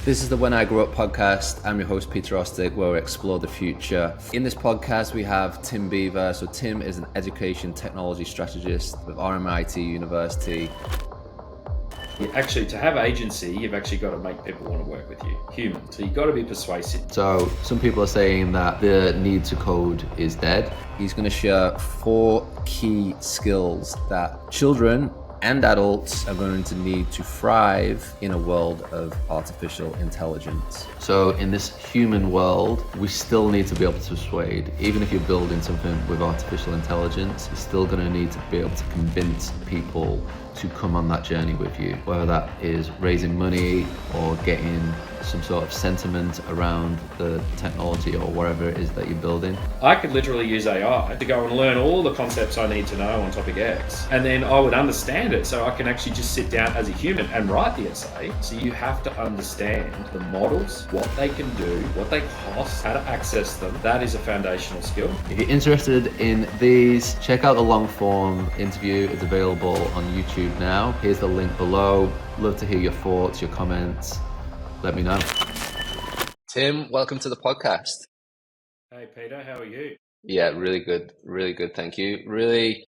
This is the When I Grew Up podcast. I'm your host, Peter Ostick, where we explore the future. In this podcast, we have Tim Beevor. So Tim is an education technology strategist with RMIT University. Actually, to have agency, you've actually got to make people want to work with you, human. So you've got to be persuasive. So some people are saying that the need to code is dead. He's going to share 4 key skills that children and adults are going to need to thrive in a world of artificial intelligence. So in this human world, we still need to be able to persuade. Even if you're building something with artificial intelligence, you're still going to need to be able to convince people to come on that journey with you, whether that is raising money or getting some sort of sentiment around the technology or whatever it is that you're building. I could literally use AI to go and learn all the concepts I need to know on topic X, and then I would understand it so I can actually just sit down as a human and write the essay. So you have to understand the models, what they can do, what they cost, how to access them. That is a foundational skill. If you're interested in these, check out the long form interview. It's available on YouTube now. Here's the link below. Love to hear your thoughts, your comments. Let me know. Tim, welcome to the podcast. Hey Peter, how are you? Yeah, really good. Really good. Thank you. Really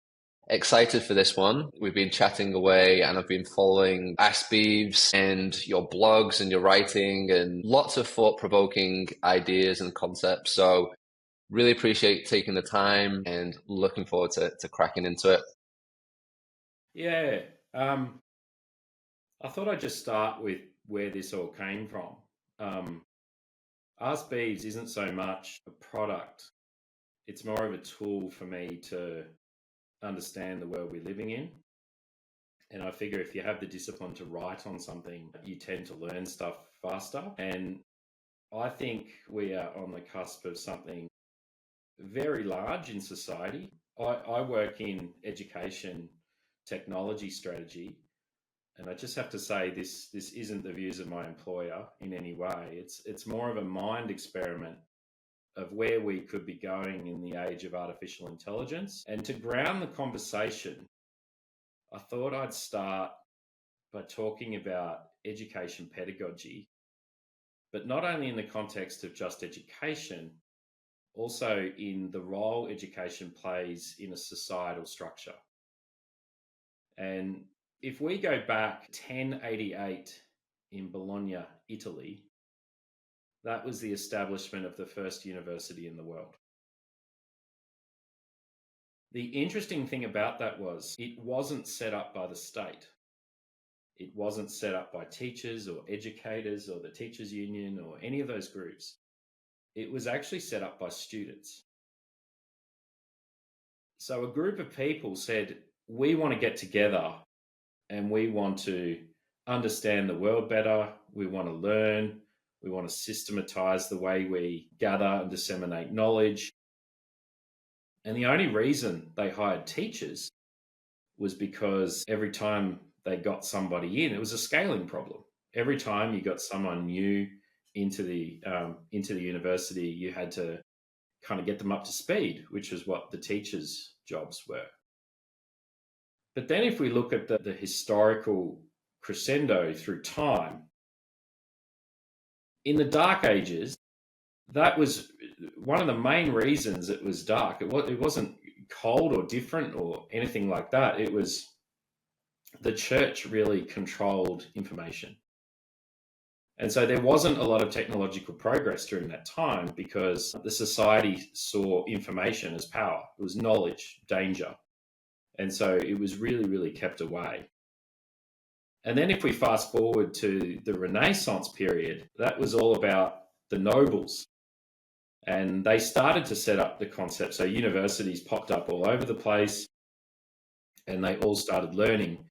excited for this one. We've been chatting away and I've been following Ask Beeves and your blogs and your writing and lots of thought-provoking ideas and concepts. So really appreciate taking the time and looking forward to cracking into it. Yeah. I thought I'd just start with where this all came from. Ask Beeves isn't so much a product. It's more of a tool for me to understand the world we're living in. And I figure if you have the discipline to write on something, you tend to learn stuff faster. And I think we are on the cusp of something very large in society. I work in education technology strategy. And I just have to say, this isn't the views of my employer in any way. It's more of a mind experiment of where we could be going in the age of artificial intelligence. And to ground the conversation, I thought I'd start by talking about education pedagogy, but not only in the context of just education, also in the role education plays in a societal structure. And if we go back 1088 in Bologna, Italy, that was the establishment of the first university in the world. The interesting thing about that was it wasn't set up by the state. It wasn't set up by teachers or educators or the teachers union or any of those groups. It was actually set up by students. So a group of people said, we want to get together and we want to understand the world better. We want to learn. We want to systematize the way we gather and disseminate knowledge. And the only reason they hired teachers was because every time they got somebody in, it was a scaling problem. Every time you got someone new into the university, you had to kind of get them up to speed, which was what the teachers' jobs were. But then if we look at the historical crescendo through time, in the Dark Ages, that was one of the main reasons it was dark. It wasn't cold or different or anything like that. It was the church really controlled information. And so there wasn't a lot of technological progress during that time because the society saw information as power. It was knowledge, danger. And so it was really, really kept away. And then if we fast forward to the Renaissance period, that was all about the nobles. And they started to set up the concept. So universities popped up all over the place and they all started learning.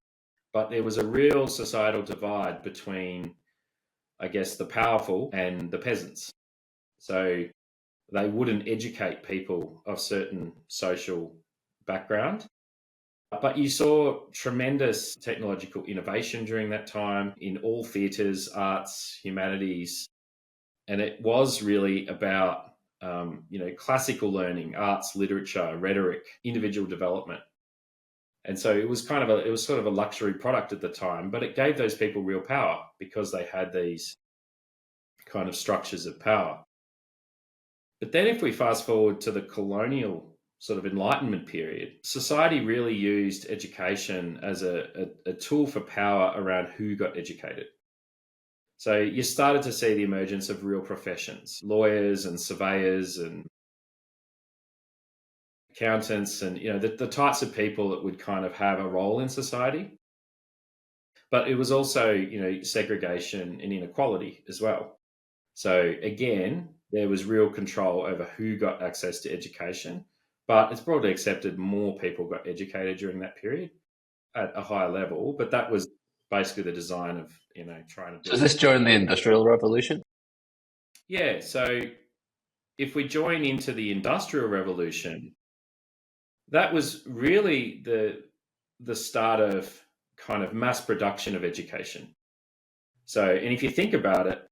But there was a real societal divide between, I guess, the powerful and the peasants. So they wouldn't educate people of certain social background. But you saw tremendous technological innovation during that time in all theatres, arts, humanities. And it was really about, classical learning, arts, literature, rhetoric, individual development. And so it was sort of a luxury product at the time, but it gave those people real power because they had these kind of structures of power. But then if we fast forward to the colonial sort of Enlightenment period, society really used education as a tool for power around who got educated. So you started to see the emergence of real professions, lawyers and surveyors and accountants, and the types of people that would kind of have a role in society. But it was also segregation and inequality as well. So again, there was real control over who got access to education, but it's broadly accepted more people got educated during that period at a higher level. But that was basically the design of trying to build. So is this during the Industrial Revolution? Yeah. So if we join into the Industrial Revolution, that was really the start of kind of mass production of education. So, and if you think about it,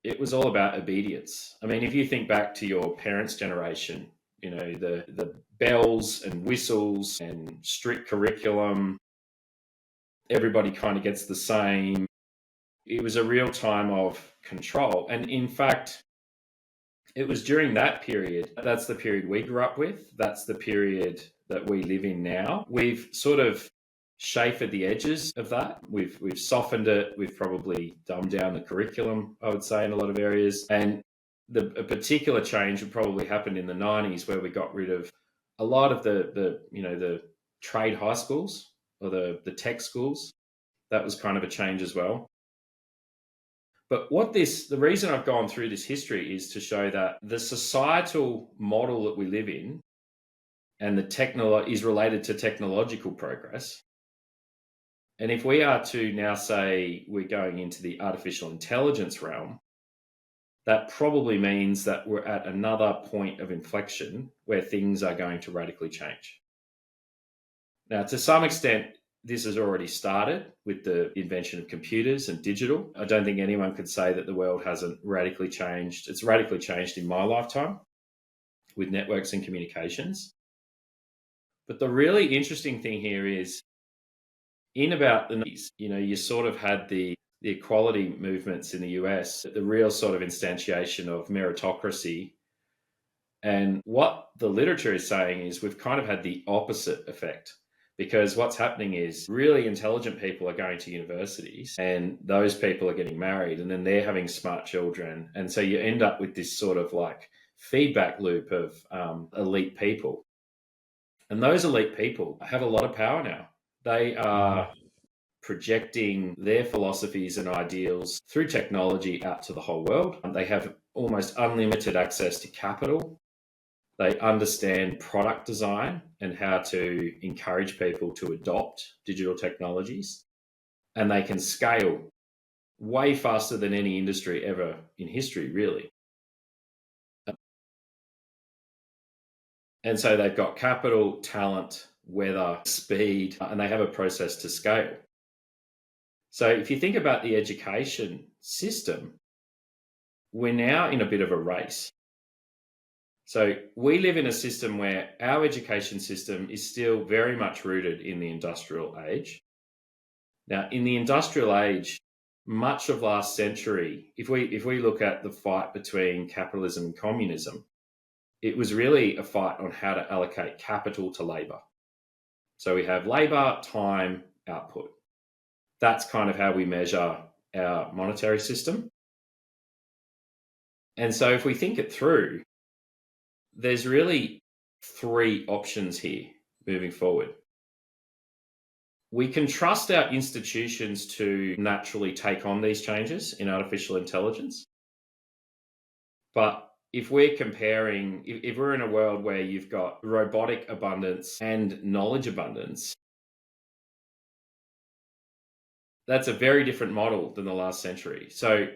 it was all about obedience. I mean, if you think back to your parents' generation, the bells and whistles and strict curriculum, everybody kind of gets the same. It was a real time of control. And in fact, it was during that period, that's the period we grew up with. That's the period that we live in now. We've sort of chafed the edges of that. We've softened it. We've probably dumbed down the curriculum, I would say, in a lot of areas. And a particular change would probably happen in the 90s, where we got rid of a lot of the trade high schools or the tech schools. That was kind of a change as well. But the reason I've gone through this history is to show that the societal model that we live in and is related to technological progress. And if we are to now say we're going into the artificial intelligence realm, that probably means that we're at another point of inflection where things are going to radically change. Now, to some extent, this has already started with the invention of computers and digital. I don't think anyone could say that the world hasn't radically changed. It's radically changed in my lifetime with networks and communications. But the really interesting thing here is, in about the 90s, you sort of had the equality movements in the US, the real sort of instantiation of meritocracy. And what the literature is saying is we've kind of had the opposite effect. Because what's happening is really intelligent people are going to universities, and those people are getting married, and then they're having smart children. And so you end up with this sort of like feedback loop of elite people. And those elite people have a lot of power now. They are projecting their philosophies and ideals through technology out to the whole world. They have almost unlimited access to capital. They understand product design and how to encourage people to adopt digital technologies. And they can scale way faster than any industry ever in history, really. And so they've got capital, talent, weather, speed, and they have a process to scale. So if you think about the education system, we're now in a bit of a race. So we live in a system where our education system is still very much rooted in the industrial age. Now, in the industrial age, much of last century, if we look at the fight between capitalism and communism, it was really a fight on how to allocate capital to labor. So we have labor, time, output. That's kind of how we measure our monetary system. And so if we think it through, there's really three options here moving forward. We can trust our institutions to naturally take on these changes in artificial intelligence. But if we're comparing, if we're in a world where you've got robotic abundance and knowledge abundance, that's a very different model than the last century. So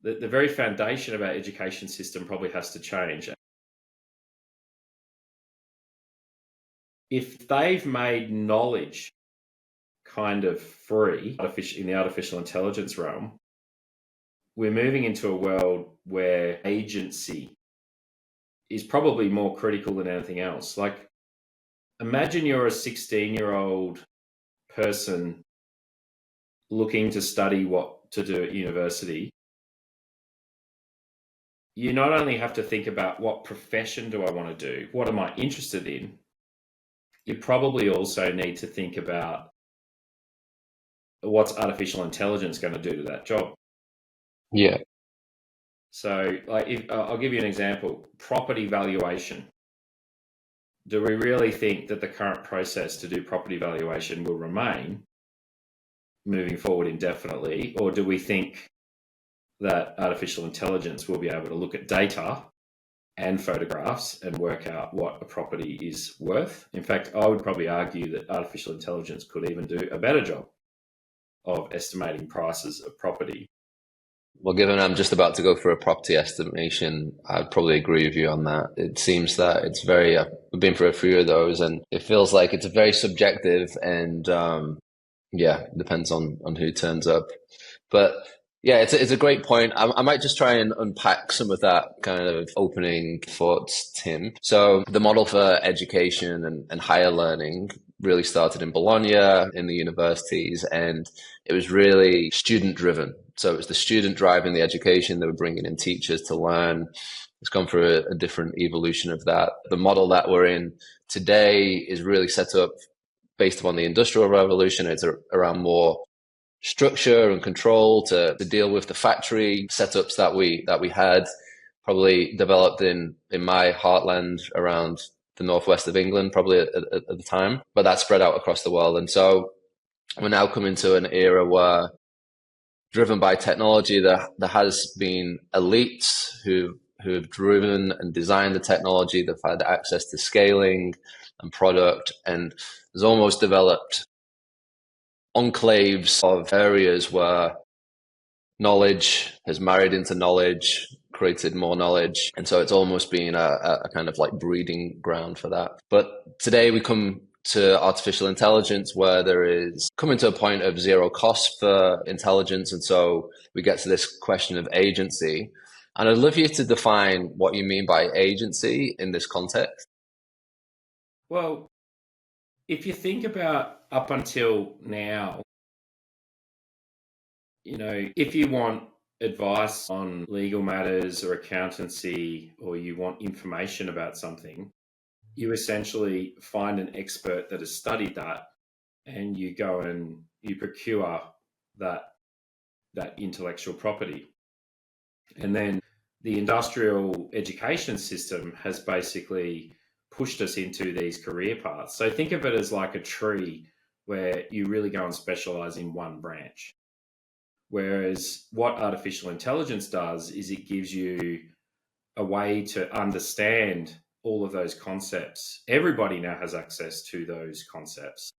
the very foundation of our education system probably has to change. If they've made knowledge kind of free in the artificial intelligence realm, we're moving into a world where agency is probably more critical than anything else. Like, imagine you're a 16-year-old person looking to study what to do at university. you not only have to think about what profession do I want to do, what am I interested in, you probably also need to think about what's artificial intelligence going to do to that job. Yeah. So, like, I'll give you an example: property valuation. Do we really think that the current process to do property valuation will remain moving forward indefinitely, or do we think that artificial intelligence will be able to look at data and photographs and work out what a property is worth? In fact, I would probably argue that artificial intelligence could even do a better job of estimating prices of property. Well, given I'm just about to go for a property estimation, I'd probably agree with you on that. It seems that it's very, I've been through a few of those, and it feels like it's very subjective, and yeah, it depends on who turns up. But yeah, it's a great point. I might just try and unpack some of that kind of opening thoughts, Tim. So the model for education and higher learning really started in Bologna, in the universities, and it was really student driven. So it was the student driving the education. They were bringing in teachers to learn. It's gone through a different evolution of that. The model that we're in today is really set up based upon the Industrial Revolution. It's around more structure and control to deal with the factory setups that we had, probably developed in my heartland around the northwest of England, probably at the time, but that spread out across the world. And so we're now coming to an era where, driven by technology, there has been elites who have driven and designed the technology. They've had access to scaling and product, and there's almost developed enclaves of areas where knowledge has married into knowledge, created more knowledge. And so it's almost been a kind of like breeding ground for that. But today we come to artificial intelligence, where there is coming to a point of zero cost for intelligence. And so we get to this question of agency. And I'd love you to define what you mean by agency in this context. Well, if you think about up until now, if you want advice on legal matters or accountancy, or you want information about something, you essentially find an expert that has studied that, and you go and you procure that intellectual property. And then the industrial education system has basically pushed us into these career paths. So think of it as like a tree where you really go and specialize in one branch. Whereas what artificial intelligence does is it gives you a way to understand all of those concepts. Everybody now has access to those concepts,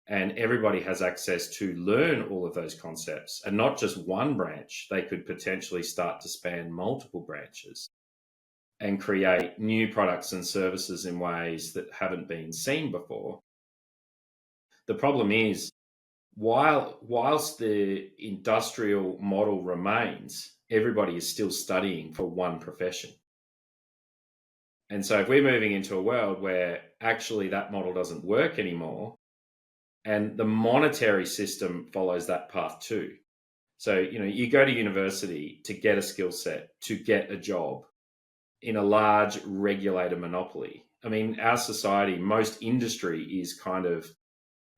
and everybody has access to learn all of those concepts, and not just one branch. They could potentially start to span multiple branches and create new products and services in ways that haven't been seen before. The problem is, whilst the industrial model remains, everybody is still studying for one profession. And so if we're moving into a world where actually that model doesn't work anymore, and the monetary system follows that path too. So, you go to university to get a skill set, to get a job in a large regulated monopoly. I mean, our society, most industry is kind of,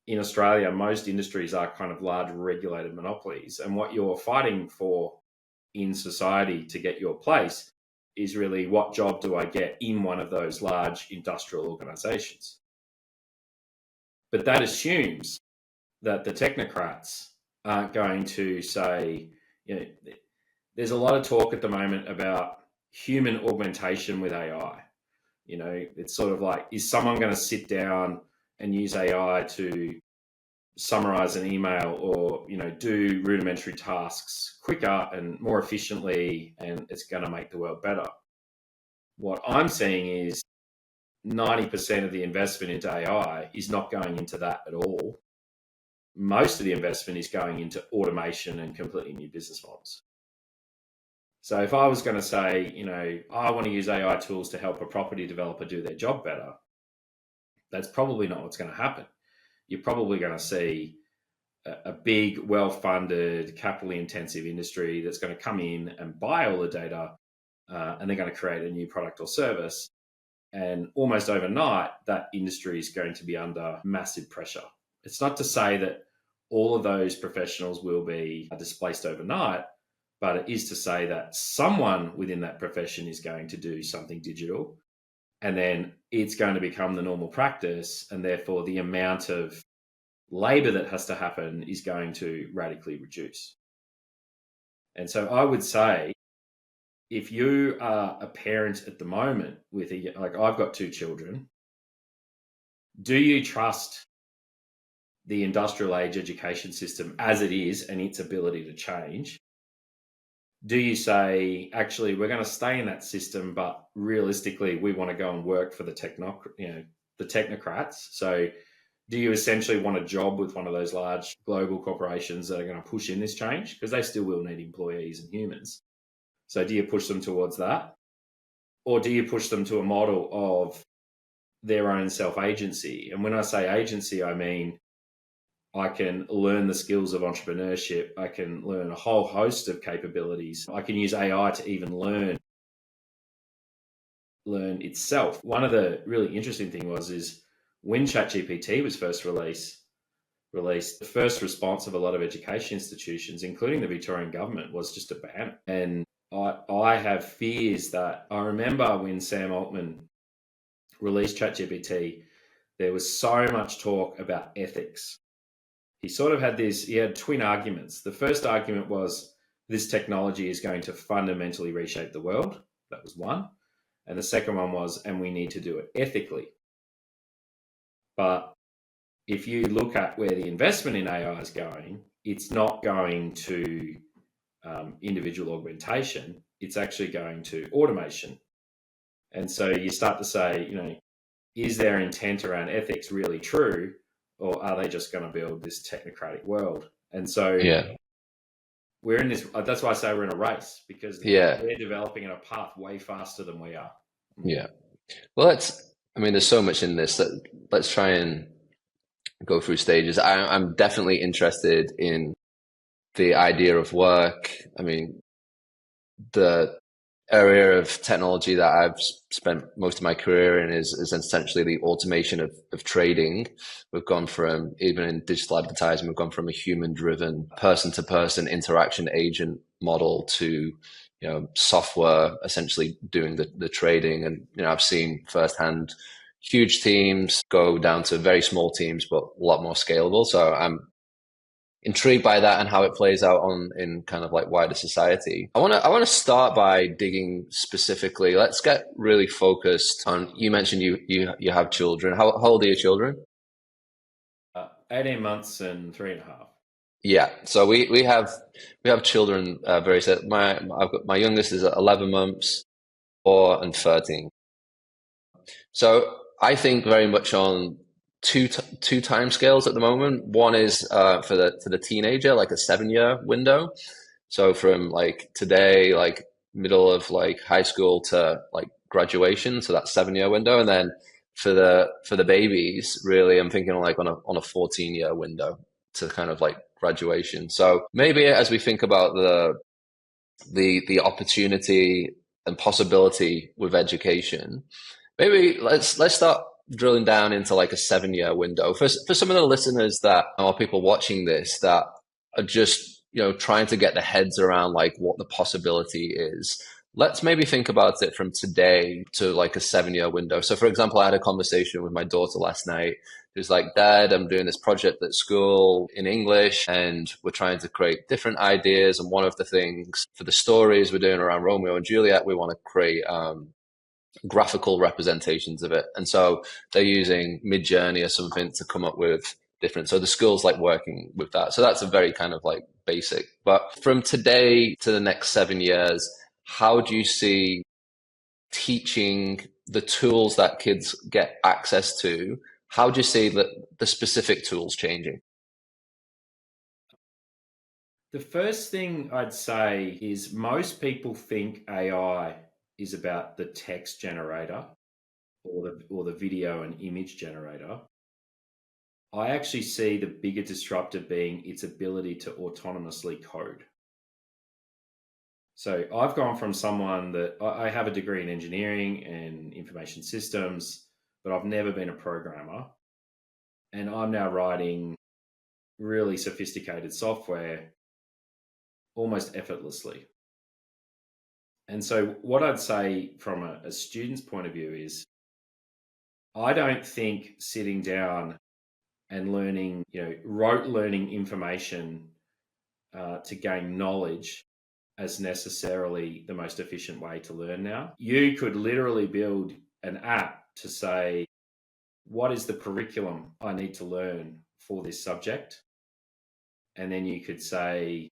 in Australia, most industries are kind of large regulated monopolies. And what you're fighting for in society to get your place is really, what job do I get in one of those large industrial organizations? But that assumes that the technocrats aren't going to say, there's a lot of talk at the moment about human augmentation with AI. It's sort of like, is someone going to sit down and use AI to summarize an email, or do rudimentary tasks quicker and more efficiently, and it's going to make the world better? What I'm seeing is 90% of the investment into AI is not going into that at all. Most of the investment is going into automation and completely new business models. So if I was going to say, I want to use AI tools to help a property developer do their job better, that's probably not what's going to happen. You're probably going to see a big, well-funded, capitally intensive industry that's going to come in and buy all the data and they're going to create a new product or service. And almost overnight, that industry is going to be under massive pressure. It's not to say that all of those professionals will be displaced overnight, but it is to say that someone within that profession is going to do something digital, and then it's going to become the normal practice, and therefore the amount of labor that has to happen is going to radically reduce. And so I would say, if you are a parent at the moment with like I've got 2 children, do you trust the industrial age education system as it is and its ability to change? Do you say, actually, we're going to stay in that system, but realistically, we want to go and work for the technocrats? So do you essentially want a job with one of those large global corporations that are going to push in this change? Because they still will need employees and humans. So do you push them towards that? Or do you push them to a model of their own self-agency? And when I say agency, I mean I can learn the skills of entrepreneurship. I can learn a whole host of capabilities. I can use AI to even learn itself. One of the really interesting things is when ChatGPT was first released, the first response of a lot of education institutions, including the Victorian government, was just a ban. And I have fears that I remember when Sam Altman released ChatGPT, there was so much talk about ethics. He sort of he had twin arguments. The first argument was this technology is going to fundamentally reshape the world. That was one. And the second one was, and we need to do it ethically. But if you look at where the investment in AI is going, it's not going to individual augmentation. It's actually going to automation. And so you start to say, is their intent around ethics really true? Or are they just going to build this technocratic world? And so we're in this, that's why I say we're in a race, because they're developing in a path way faster than we are. Yeah. Well, there's so much in this that let's try and go through stages. I'm definitely interested in the idea of work. I mean, the area of technology that I've spent most of my career in is essentially the automation of trading. We've gone from, even in digital advertising, we've gone from a human-driven person-to-person interaction agent model to software essentially doing the trading. And I've seen firsthand huge teams go down to very small teams, but a lot more scalable. So I'm intrigued by that and how it plays out in kind of like wider society. I want to start by digging specifically. Let's get really focused on. You mentioned you have children. How old are your children? 18 months and 3.5. Yeah, so we have children very set. My youngest is 11 months, 4 and 13. So I think very much on two time scales at the moment. One is for the teenager, like a 7-year window. So from like today, like middle of like high school to like graduation, so that 7-year window, and then for the babies, really, I'm thinking like on a 14-year window to kind of like graduation. So maybe as we think about the opportunity and possibility with education, maybe let's start drilling down into like a 7-year window for some of the listeners that are people watching this that are just trying to get their heads around like what the possibility is. Let's maybe think about it from today to like a 7-year window. So for example, I had a conversation with my daughter last night. She was like, Dad, I'm doing this project at school in English and we're trying to create different ideas. And one of the things for the stories we're doing around Romeo and Juliet, we want to create graphical representations of it. And so they're using Midjourney or something to come up with different. So the school's like working with that. So that's a very kind of like basic. But from today to the next 7 years, how do you see teaching the tools that kids get access to? How do you see the specific tools changing? The first thing I'd say is most people think AI is about the text generator or the video and image generator. I actually see the bigger disruptor being its ability to autonomously code. So I've gone from someone that I have a degree in engineering and information systems, but I've never been a programmer. And I'm now writing really sophisticated software almost effortlessly. And so, what I'd say from a student's point of view is I don't think sitting down and learning, rote learning information to gain knowledge as necessarily the most efficient way to learn now. You could literally build an app to say, what is the curriculum I need to learn for this subject? And then you could say,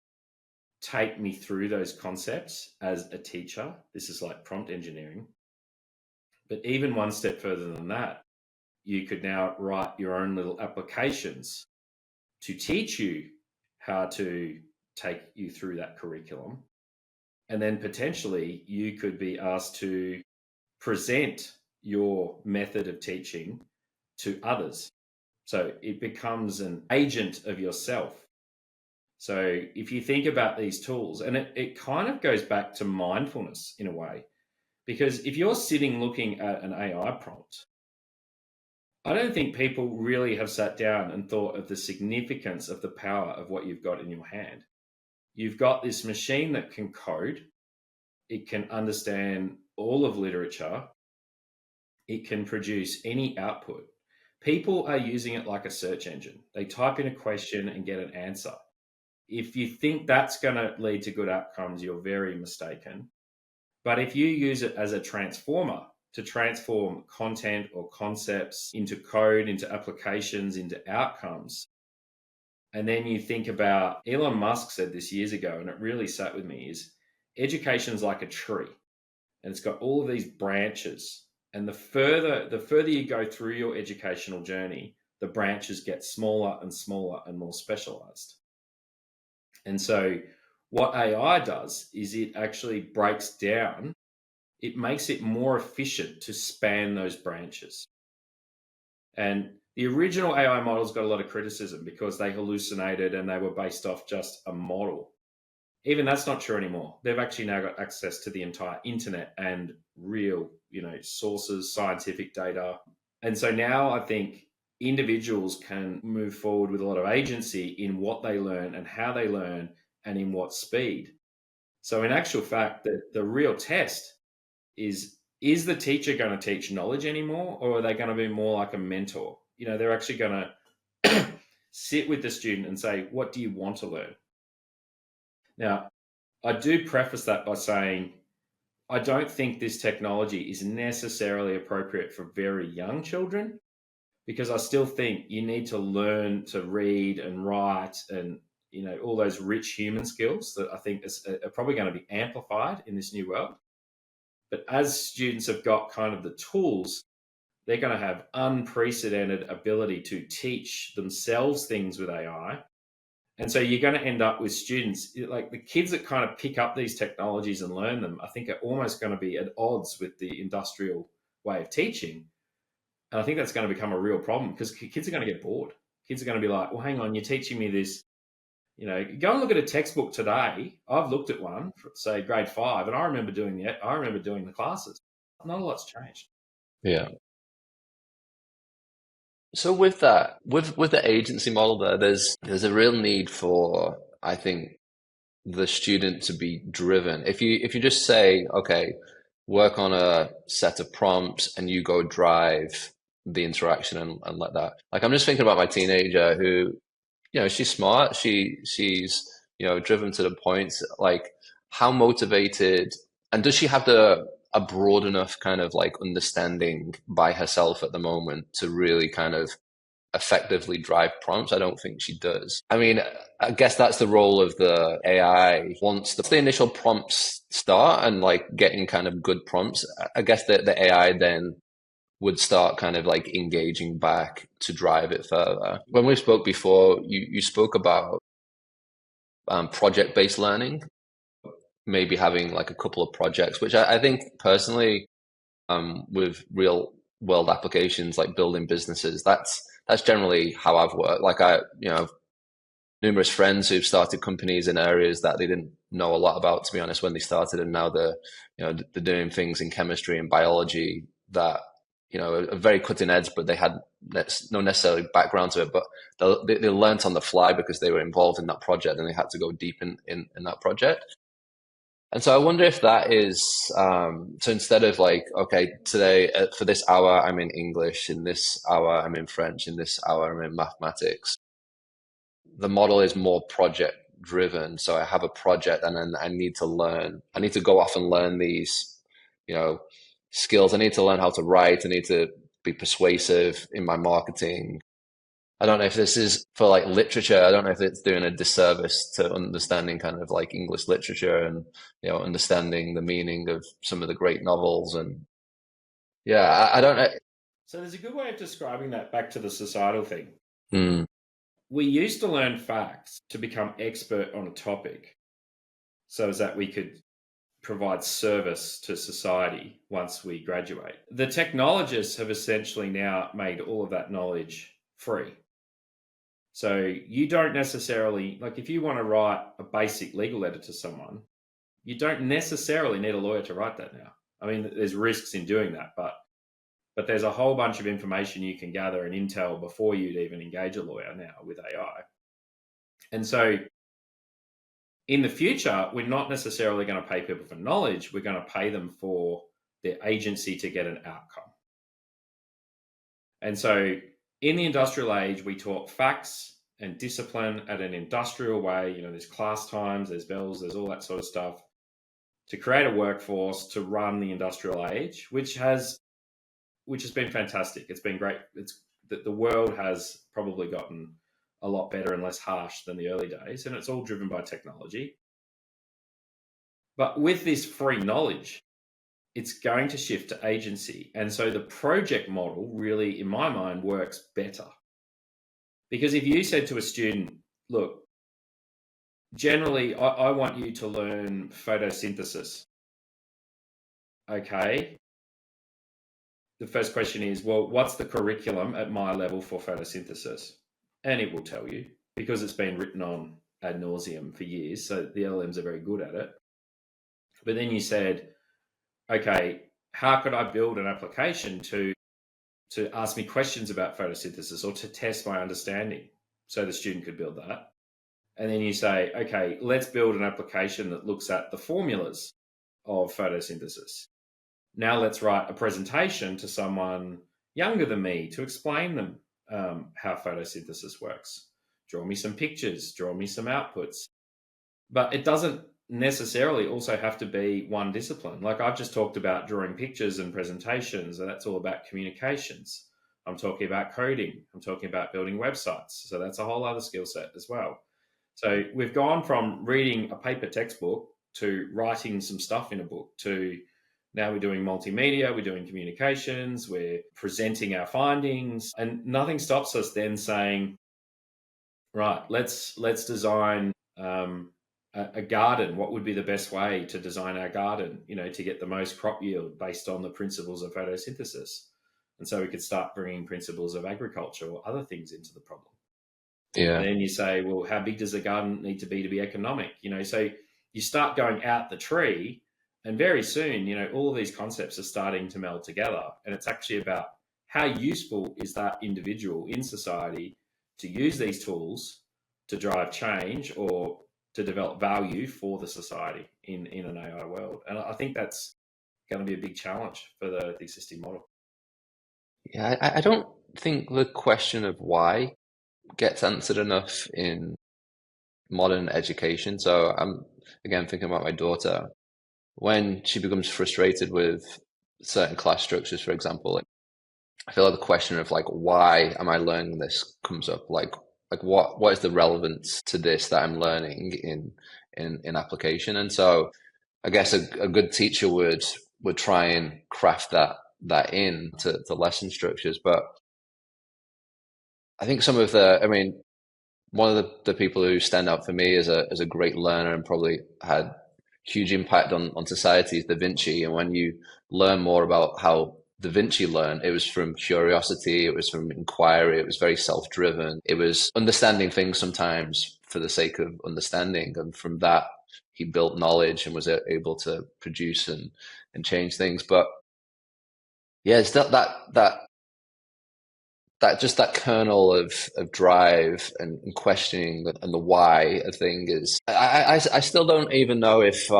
take me through those concepts as a teacher. This is like prompt engineering. But even one step further than that, you could now write your own little applications to teach you how to take you through that curriculum. And then potentially you could be asked to present your method of teaching to others. So it becomes an agent of yourself. So if you think about these tools, and it kind of goes back to mindfulness in a way, because if you're sitting looking at an AI prompt, I don't think people really have sat down and thought of the significance of the power of what you've got in your hand. You've got this machine that can code, it can understand all of literature, it can produce any output. People are using it like a search engine. They type in a question and get an answer. If you think that's going to lead to good outcomes, you're very mistaken. But if you use it as a transformer to transform content or concepts into code, into applications, into outcomes, and then you think about, Elon Musk said this years ago, and it really sat with me, is education's like a tree, and it's got all of these branches. And the further you go through your educational journey, the branches get smaller and smaller and more specialized. And so what AI does is it actually breaks down, it makes it more efficient to span those branches. And the original AI models got a lot of criticism because they hallucinated and they were based off just a model. Even that's not true anymore. They've actually now got access to the entire internet and real, sources, scientific data. And so now I think individuals can move forward with a lot of agency in what they learn and how they learn and in what speed. So in actual fact, the real test is the teacher going to teach knowledge anymore, or are they going to be more like a mentor? They're actually going to sit with the student and say, what do you want to learn? Now, I do preface that by saying, I don't think this technology is necessarily appropriate for very young children, because I still think you need to learn to read and write and, all those rich human skills that I think are probably going to be amplified in this new world. But as students have got kind of the tools, they're going to have unprecedented ability to teach themselves things with AI. And so you're going to end up with students, like the kids that kind of pick up these technologies and learn them, I think are almost going to be at odds with the industrial way of teaching. And I think that's going to become a real problem because kids are going to get bored. Kids are going to be like, well, hang on, you're teaching me this. Go and look at a textbook today. I've looked at one for, say, grade 5, and I remember doing the classes. Not a lot's changed. Yeah. So with that, with the agency model there's a real need for, I think, the student to be driven. If you just say, okay, work on a set of prompts and you go drive the interaction and let that. Like, I'm just thinking about my teenager who, she's smart, she's driven to the point. Like, how motivated, and does she have a broad enough kind of like understanding by herself at the moment to really kind of effectively drive prompts? I don't think she does. I mean, I guess that's the role of the AI. Once the initial prompts start and like getting kind of good prompts, I guess the AI then would start kind of like engaging back to drive it further. When we spoke before, you spoke about project-based learning, maybe having like a couple of projects, which I think personally, with real world applications like building businesses, that's generally how I've worked. Like numerous friends who've started companies in areas that they didn't know a lot about, to be honest, when they started, and now they're doing things in chemistry and biology that are very cutting edge, but they had no necessarily background to it, but they learnt on the fly because they were involved in that project and they had to go deep in that project. And so I wonder if that is, so instead of like, okay, today for this hour, I'm in English, in this hour, I'm in French, in this hour, I'm in mathematics. The model is more project driven. So I have a project and then I need to learn, I need to go off and learn these, skills. I need to learn how to write. I need to be persuasive in my marketing. I don't know if this is for like literature. I don't know if it's doing a disservice to understanding kind of like English literature and, understanding the meaning of some of the great novels. And yeah, I don't know. So there's a good way of describing that back to the societal thing. Mm. We used to learn facts to become expert on a topic so as that we could provide service to society once we graduate. The technologists have essentially now made all of that knowledge free. So you don't necessarily, like if you want to write a basic legal letter to someone, you don't necessarily need a lawyer to write that now. I mean, there's risks in doing that, but there's a whole bunch of information you can gather and intel before you'd even engage a lawyer now with AI. And so in the future, we're not necessarily going to pay people for knowledge. We're going to pay them for their agency to get an outcome. And so in the industrial age, we taught facts and discipline at an industrial way. There's class times, there's bells, there's all that sort of stuff to create a workforce to run the industrial age, which has been fantastic. It's been great. The world has probably gotten a lot better and less harsh than the early days, and it's all driven by technology. But with this free knowledge, it's going to shift to agency. And so the project model really, in my mind, works better. Because if you said to a student, look, generally, I want you to learn photosynthesis. Okay. The first question is, well, what's the curriculum at my level for photosynthesis? And it will tell you because it's been written on ad nauseum for years. So the LLMs are very good at it. But then you said, okay, how could I build an application to ask me questions about photosynthesis or to test my understanding? So the student could build that. And then you say, okay, let's build an application that looks at the formulas of photosynthesis. Now let's write a presentation to someone younger than me to explain them how photosynthesis works. Draw me some pictures, draw me some outputs. But it doesn't necessarily also have to be one discipline. Like I've just talked about drawing pictures and presentations, and that's all about communications. I'm talking about coding. I'm talking about building websites. So that's a whole other skill set as well. So we've gone from reading a paper textbook to writing some stuff in a book to now we're doing multimedia, we're doing communications, we're presenting our findings, and nothing stops us then saying, right, let's design a garden. What would be the best way to design our garden, to get the most crop yield based on the principles of photosynthesis? And so we could start bringing principles of agriculture or other things into the problem. Yeah. And then you say, well, how big does a garden need to be economic? So you start going out the tree, and very soon, all of these concepts are starting to meld together. And it's actually about how useful is that individual in society to use these tools to drive change or to develop value for the society in an AI world. And I think that's going to be a big challenge for the existing model. Yeah, I don't think the question of why gets answered enough in modern education. So I'm, again, thinking about my daughter. When she becomes frustrated with certain class structures, for example, I feel like the question of like, why am I learning this comes up. Like what is the relevance to this that I'm learning in application? And so I guess a good teacher would try and craft that in to lesson structures. But I think one of the people who stand out for me as a great learner and probably had huge impact on society is Da Vinci. And when you learn more about how Da Vinci learned. It was from curiosity, it was from inquiry, it was very self-driven. It was understanding things sometimes for the sake of understanding. And from that, he built knowledge and was able to produce and change things. But yeah, it's that just that kernel of drive and questioning and the why a thing is I still don't even know if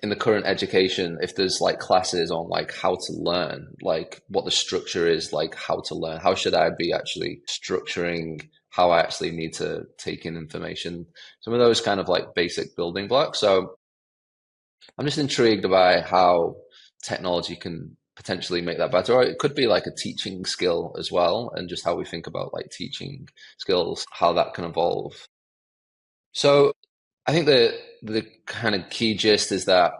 in the current education if there's like classes on like how to learn, like what the structure is, like how to learn, how should I be actually structuring how I actually need to take in information, some of those kind of like basic building blocks. So I'm just intrigued by how technology can potentially make that better. Or it could be like a teaching skill as well, and just how we think about like teaching skills, how that can evolve. So I think the kind of key gist is that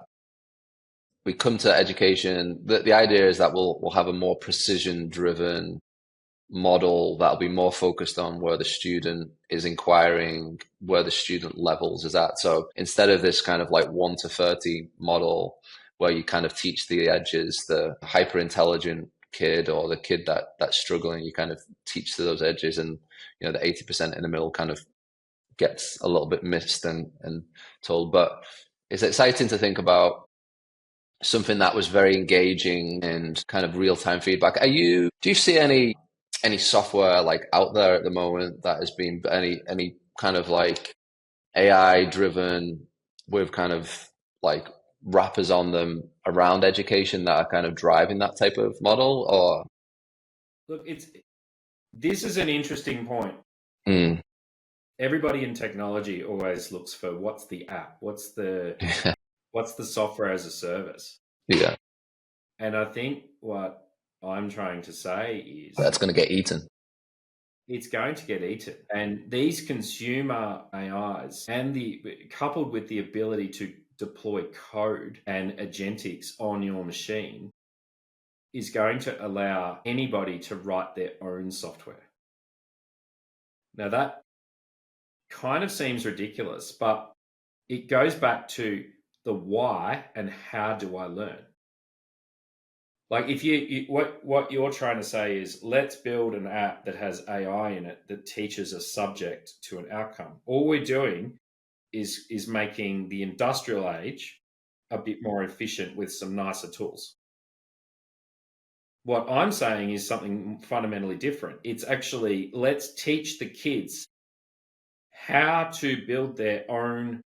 we come to education, the idea is that we'll have a more precision driven model that'll be more focused on where the student is inquiring, where the student levels is at. So instead of this kind of like 1 to 30 model where you kind of teach the edges, the hyper intelligent kid or the kid that's struggling, you kind of teach to those edges, and the 80% in the middle kind of gets a little bit missed and told. But it's exciting to think about something that was very engaging and kind of real-time feedback. Do you see any software like out there at the moment that has been any kind of like AI driven with kind of like wrappers on them around education that are kind of driving that type of model? Or Look, this is an interesting point. mm. Everybody in technology always looks for what's the app, what's the software as a service. Yeah. And I think what I'm trying to say is that's going to get eaten. It's going to get eaten. And these consumer AIs coupled with the ability to deploy code and agentics on your machine is going to allow anybody to write their own software. Now that kind of seems ridiculous, but it goes back to the why and how do I learn? Like if what you're trying to say is let's build an app that has AI in it that teaches a subject to an outcome. All we're doing is making the industrial age a bit more efficient with some nicer tools. What I'm saying is something fundamentally different. It's actually let's teach the kids how to build their own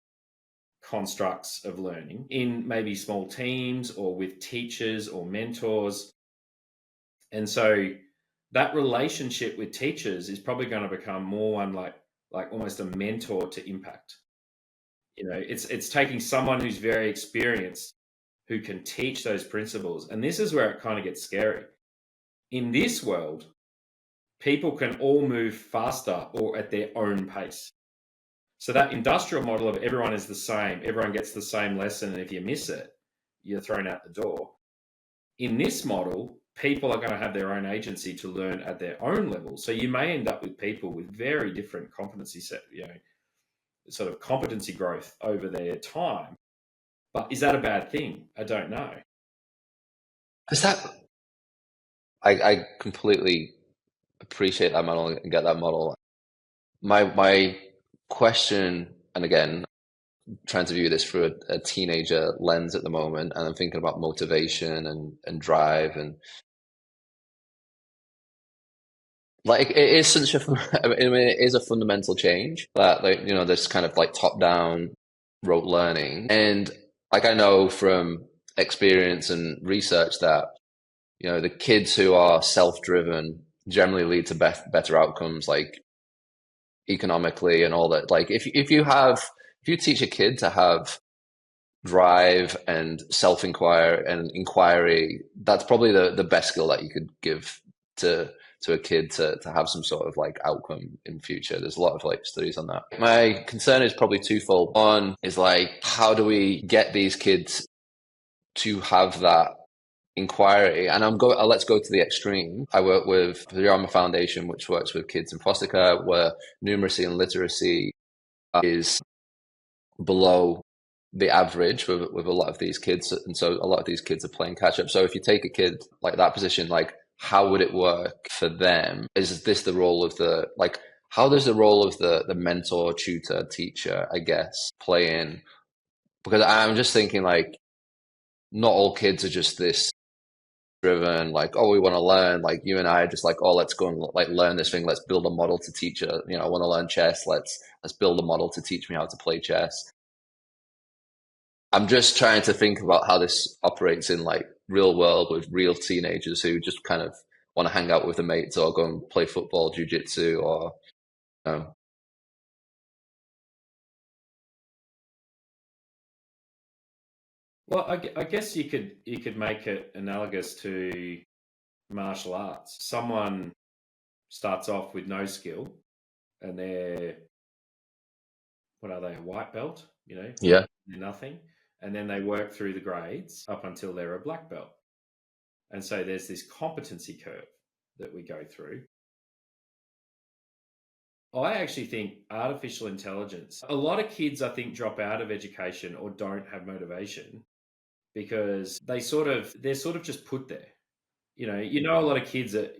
constructs of learning in maybe small teams or with teachers or mentors. And so that relationship with teachers is probably going to become more one like almost a mentor to impact. It's taking someone who's very experienced who can teach those principles. And this is where it kind of gets scary. In this world, people can all move faster or at their own pace. So that industrial model of everyone is the same, everyone gets the same lesson, and if you miss it, you're thrown out the door. In this model, people are going to have their own agency to learn at their own level. So you may end up with people with very different competency set, sort of competency growth over their time. But is that a bad thing? I don't know. I completely appreciate that model and get that model. My question, and again, trying to view this through a teenager lens at the moment, and I'm thinking about motivation and drive, and like it is such it is a fundamental change that this kind of like top down rote learning, and like I know from experience and research that the kids who are self-driven generally lead to better outcomes, like economically and all that. Like if you teach a kid to have drive and self-inquiry and inquiry, that's probably the best skill that you could give to a kid to have some sort of like outcome in future. There's a lot of like studies on that. My concern is probably twofold. One is like, how do we get these kids to have that inquiry? And let's go to the extreme. I work with the RMIT Foundation, which works with kids in foster care, where numeracy and literacy is below the average with a lot of these kids, and so a lot of these kids are playing catch up. So if you take a kid like that position, like how would it work for them? Is this the role of the like? How does the role of the mentor, tutor, teacher, I guess, play in? Because I'm just thinking like not all kids are just this driven, like, oh, we want to learn. Like you and I are just like, oh, let's go and like learn this thing. Let's build a model to teach her. You know, I want to learn chess. Let's build a model to teach me how to play chess. I'm just trying to think about how this operates in like real world with real teenagers who just kind of want to hang out with their mates or go and play football, jujitsu, or um, Well, I guess you could make it analogous to martial arts. Someone starts off with no skill, and they're, what are they, a white belt? You know, yeah, they're nothing, and then they work through the grades up until they're a black belt. And so there's this competency curve that we go through. I actually think artificial intelligence, a lot of kids, I think, drop out of education or don't have motivation because they're sort of just put there. A lot of kids that,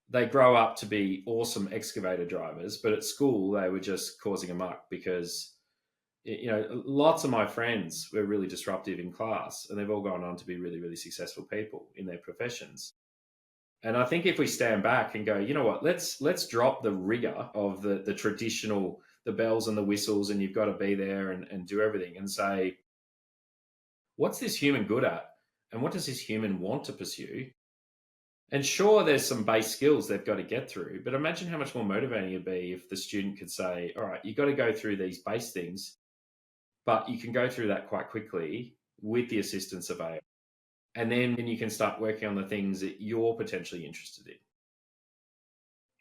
they grow up to be awesome excavator drivers, but at school they were just causing a muck because, lots of my friends were really disruptive in class and they've all gone on to be really, really successful people in their professions. And I think if we stand back and go, you know what, let's drop the rigor of the traditional, the bells and the whistles, and you've got to be there and do everything, and say, what's this human good at? And what does this human want to pursue? And sure, there's some base skills they've got to get through, but imagine how much more motivating it'd be if the student could say, all right, you've got to go through these base things, but you can go through that quite quickly with the assistance of AI. And then you can start working on the things that you're potentially interested in.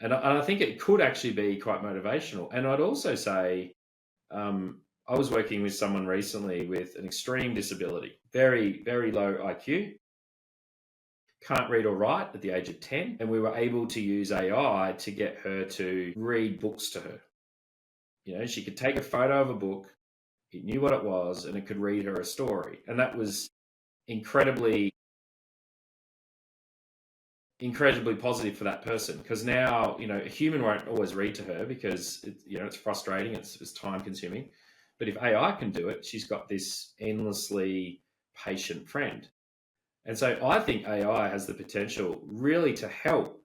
And I think it could actually be quite motivational. And I'd also say, I was working with someone recently with an extreme disability, very, very low IQ, can't read or write at the age of 10. And we were able to use AI to get her to read books to her. She could take a photo of a book, it knew what it was, and it could read her a story. And that was incredibly positive for that person, because now a human won't always read to her because it's frustrating, it's time consuming, but if AI can do it, she's got this endlessly patient friend. And so I think AI has the potential really to help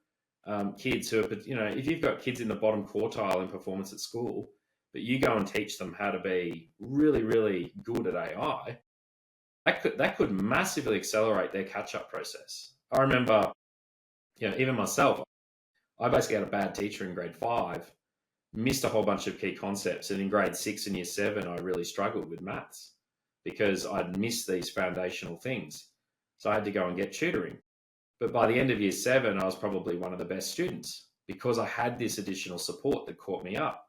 kids who are, if you've got kids in the bottom quartile in performance at school, but you go and teach them how to be really, really good at AI, that could massively accelerate their catch-up process. I remember, even myself, I basically had a bad teacher in grade 5, missed a whole bunch of key concepts, and in grade 6 and year 7, I really struggled with maths because I'd missed these foundational things. So I had to go and get tutoring. But by the end of year 7, I was probably one of the best students because I had this additional support that caught me up.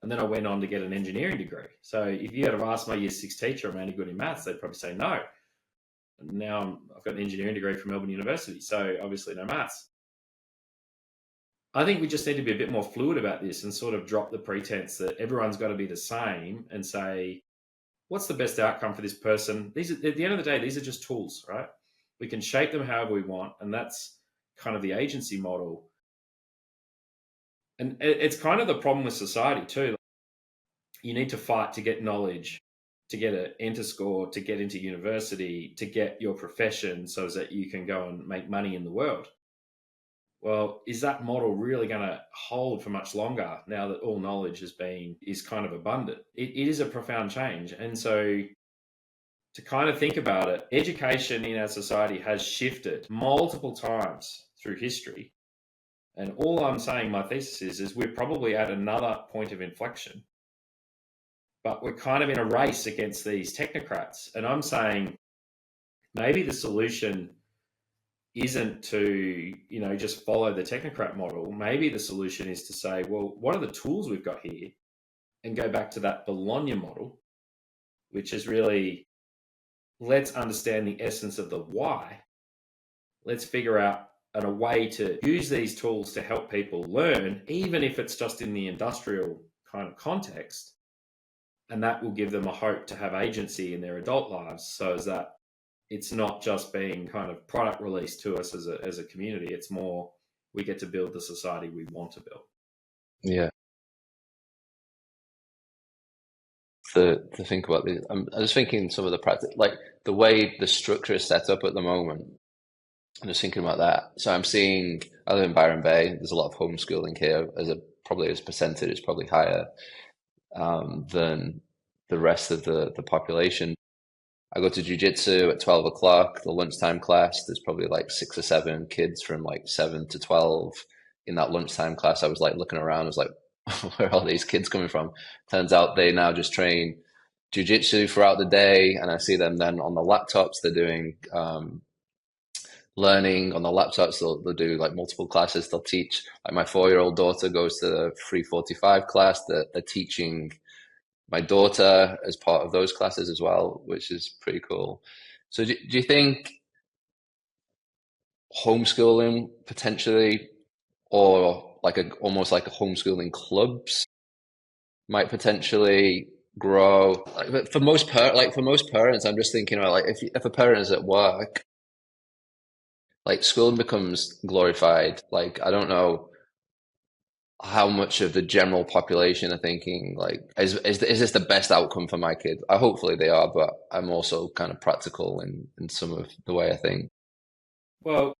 And then I went on to get an engineering degree. So if you had to ask my year 6 teacher, am I any good in maths? They'd probably say no. And now I've got an engineering degree from Melbourne University, so obviously no maths. I think we just need to be a bit more fluid about this and sort of drop the pretense that everyone's got to be the same and say, what's the best outcome for this person? These are, at the end of the day, these are just tools, right? We can shape them however we want, and that's kind of the agency model. And it's kind of the problem with society too. You need to fight to get knowledge, to get an enter score, to get into university, to get your profession so that you can go and make money in the world. Well, is that model really going to hold for much longer now that all knowledge is kind of abundant? It is a profound change. And so to kind of think about it, education in our society has shifted multiple times through history. And all I'm saying, my thesis is we're probably at another point of inflection. But we're kind of in a race against these technocrats. And I'm saying maybe the solution isn't to, just follow the technocrat model. Maybe the solution is to say, well, what are the tools we've got here? And go back to that Bologna model, which is really, let's understand the essence of the why. Let's figure out a way to use these tools to help people learn, even if it's just in the industrial kind of context. And that will give them a hope to have agency in their adult lives, so as that it's not just being kind of product released to us as a community. It's more we get to build the society we want to build. Yeah. To think about this, I was thinking some of the practice, like the way the structure is set up at the moment. I'm just thinking about that. So I live in Byron Bay. There's a lot of homeschooling here, probably as percentage, it's probably higher than the rest of the population. I go to jujitsu at 12 o'clock, the lunchtime class. There's probably like 6 or 7 kids from like 7 to 12 in that lunchtime class. I was like looking around, I was like, where are all these kids coming from? Turns out they now just train jujitsu throughout the day. And I see them then on the laptops, they're doing learning on the laptops. They'll do like multiple classes. They'll teach, like my 4-year-old daughter goes to the 3:45 class that they're teaching my daughter as part of those classes as well, which is pretty cool. So do you think homeschooling potentially, or like almost like a homeschooling clubs might potentially grow? Like for most parents, I'm just thinking about like if a parent is at work, like schooling becomes glorified. Like I don't know how much of the general population are thinking like is this the best outcome for my kid? Hopefully they are, but I'm also kind of practical in some of the way I think. Well,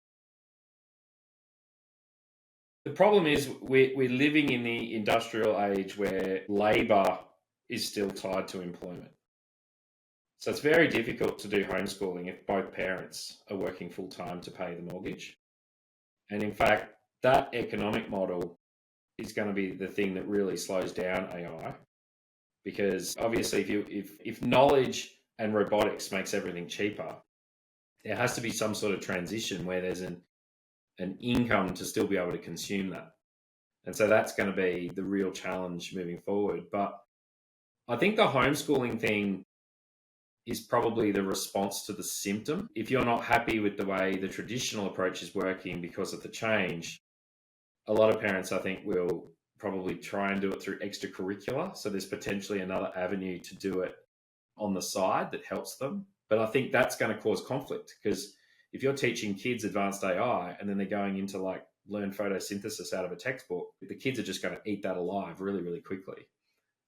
the problem is we're living in the industrial age where labor is still tied to employment. So it's very difficult to do homeschooling if both parents are working full time to pay the mortgage. And in fact, that economic model is going to be the thing that really slows down AI, because obviously if knowledge and robotics makes everything cheaper, there has to be some sort of transition where there's an income to still be able to consume that. And so that's going to be the real challenge moving forward. But I think the homeschooling thing is probably the response to the symptom. If you're not happy with the way the traditional approach is working because of the change, a lot of parents, I think, will probably try and do it through extracurricular. So there's potentially another avenue to do it on the side that helps them. But I think that's going to cause conflict, because if you're teaching kids advanced AI and then they're going into like learn photosynthesis out of a textbook, the kids are just going to eat that alive really, really quickly.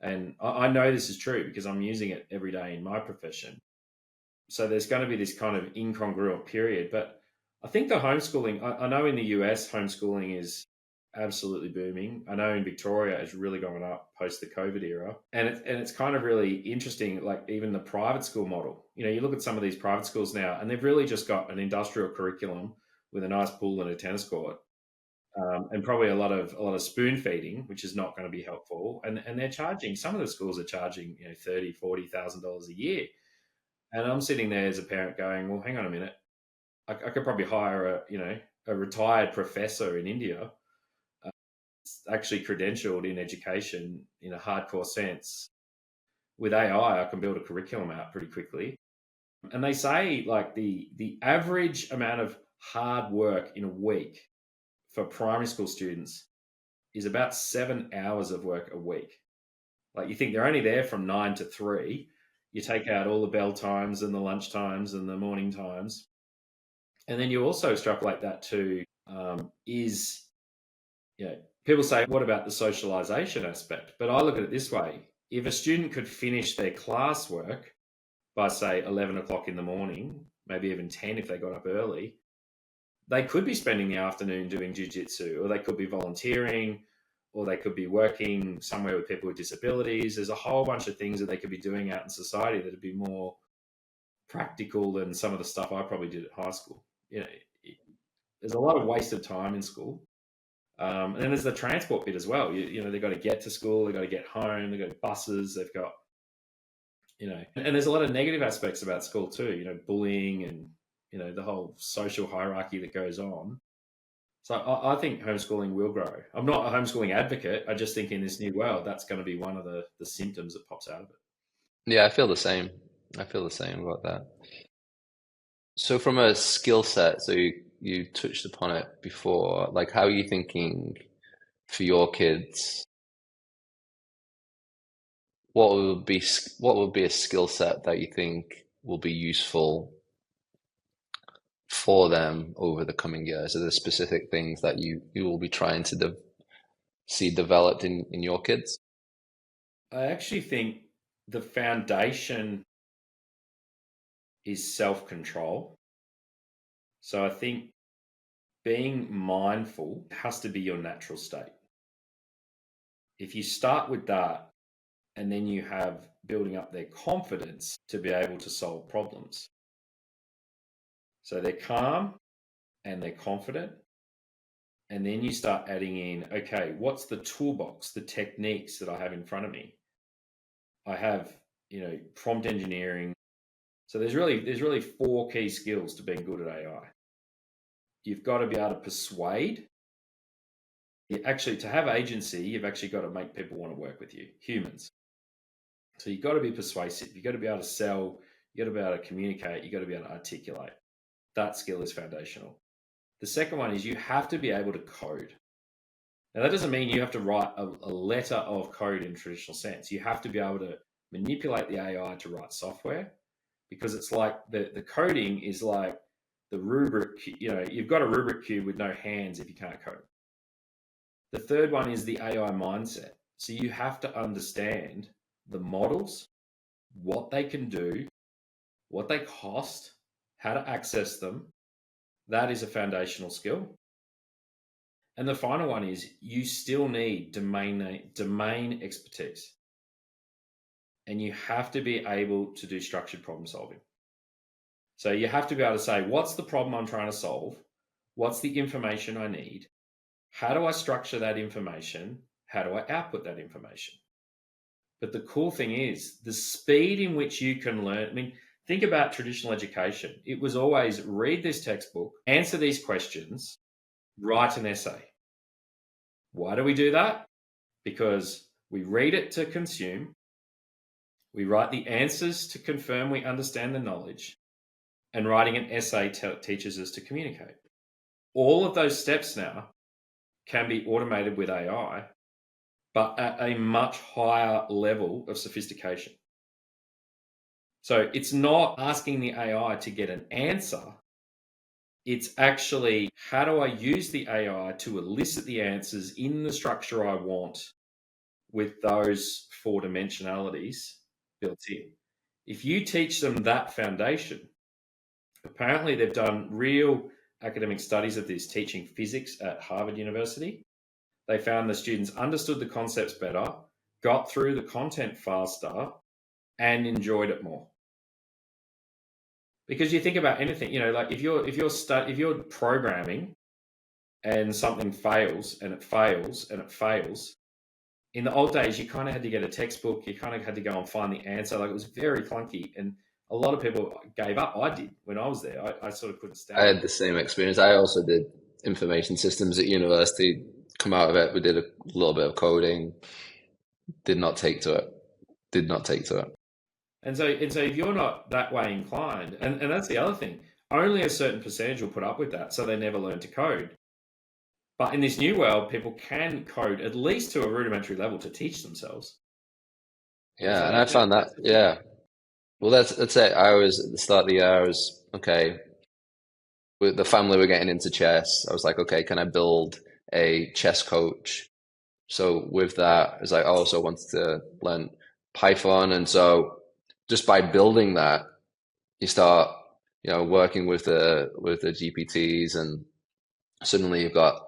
And I know this is true because I'm using it every day in my profession. So there's going to be this kind of incongruent period. But I think the homeschooling, I know in the US, homeschooling is absolutely booming. I know in Victoria it's really going up post the COVID era. And it's kind of really interesting, like even the private school model. You know, you look at some of these private schools now and they've really just got an industrial curriculum with a nice pool and a tennis court. And probably a lot of spoon feeding, which is not going to be helpful. And they're charging. Some of the schools are charging $30,000-$40,000 a year. And I'm sitting there as a parent going, well, hang on a minute, I could probably hire a retired professor in India, actually credentialed in education in a hardcore sense. With AI, I can build a curriculum out pretty quickly. And they say like the average amount of hard work in a week for primary school students is about 7 hours of work a week. Like you think they're only there from 9 to 3. You take out all the bell times and the lunch times and the morning times. And then you also extrapolate that to people say, what about the socialization aspect? But I look at it this way. If a student could finish their classwork by, say, 11 o'clock in the morning, maybe even 10 if they got up early, they could be spending the afternoon doing jiu-jitsu, or they could be volunteering, or they could be working somewhere with people with disabilities. There's a whole bunch of things that they could be doing out in society that would be more practical than some of the stuff I probably did at high school. There's a lot of wasted time in school. And then there's the transport bit as well. They've got to get to school, they've got to get home, they've got buses, they've got, and there's a lot of negative aspects about school too, bullying and, the whole social hierarchy that goes on. So I think homeschooling will grow. I'm not a homeschooling advocate. I just think in this new world, that's going to be one of the symptoms that pops out of it. Yeah, I feel the same. I feel the same about that. So from a skill set, so you touched upon it before, like how are you thinking for your kids? what would be a skill set that you think will be useful for them over the coming years? Are there specific things that you will be trying to see developed in your kids? I actually think the foundation is self-control. So I think being mindful has to be your natural state. If you start with that, and then you have building up their confidence to be able to solve problems. So they're calm and they're confident. And then you start adding in, okay, what's the toolbox, the techniques that I have in front of me? I have, prompt engineering. So there's really four key skills to being good at AI. You've got to be able to persuade. Actually, to have agency, you've actually got to make people want to work with you, humans. So you've got to be persuasive. You've got to be able to sell. You've got to be able to communicate. You've got to be able to articulate. That skill is foundational. The second one is you have to be able to code. Now, that doesn't mean you have to write a letter of code in traditional sense. You have to be able to manipulate the AI to write software, because it's like the coding is like the rubric. You've got a rubric cube with no hands if you can't code. The third one is the AI mindset. So you have to understand the models, what they can do, what they cost, how to access them. That is a foundational skill. And the final one is you still need domain expertise. And you have to be able to do structured problem solving. So you have to be able to say, what's the problem I'm trying to solve? What's the information I need? How do I structure that information? How do I output that information? But the cool thing is the speed in which you can learn. I mean, think about traditional education. It was always read this textbook, answer these questions, write an essay. Why do we do that? Because we read it to consume. We write the answers to confirm we understand the knowledge. And writing an essay teaches us to communicate. All of those steps now can be automated with AI, but at a much higher level of sophistication. So it's not asking the AI to get an answer. It's actually, how do I use the AI to elicit the answers in the structure I want with those four dimensionalities built in? If you teach them that foundation, apparently they've done real academic studies of this, teaching physics at Harvard University. They found the students understood the concepts better, got through the content faster, and enjoyed it more. Because you think about anything, like if you're programming and something fails and it fails and it fails, in the old days you kind of had to get a textbook, you kind of had to go and find the answer. Like, it was very clunky, and a lot of people gave up. I did when I was there. I sort of couldn't stand it. I had the same experience. I also did information systems at university. Come out of it, we did a little bit of coding. Did not take to it. And so if you're not that way inclined, and that's the other thing, only a certain percentage will put up with that, so they never learn to code. But in this new world, people can code at least to a rudimentary level to teach themselves. Yeah, and I found that, yeah. Well, that's it. I was at the start of the year, I was, okay, with the family were getting into chess. I was like, okay, can I build a chess coach? So with that, I was like, I also wanted to learn Python. And so just by building that, you start, working with the GPTs, and suddenly you've got,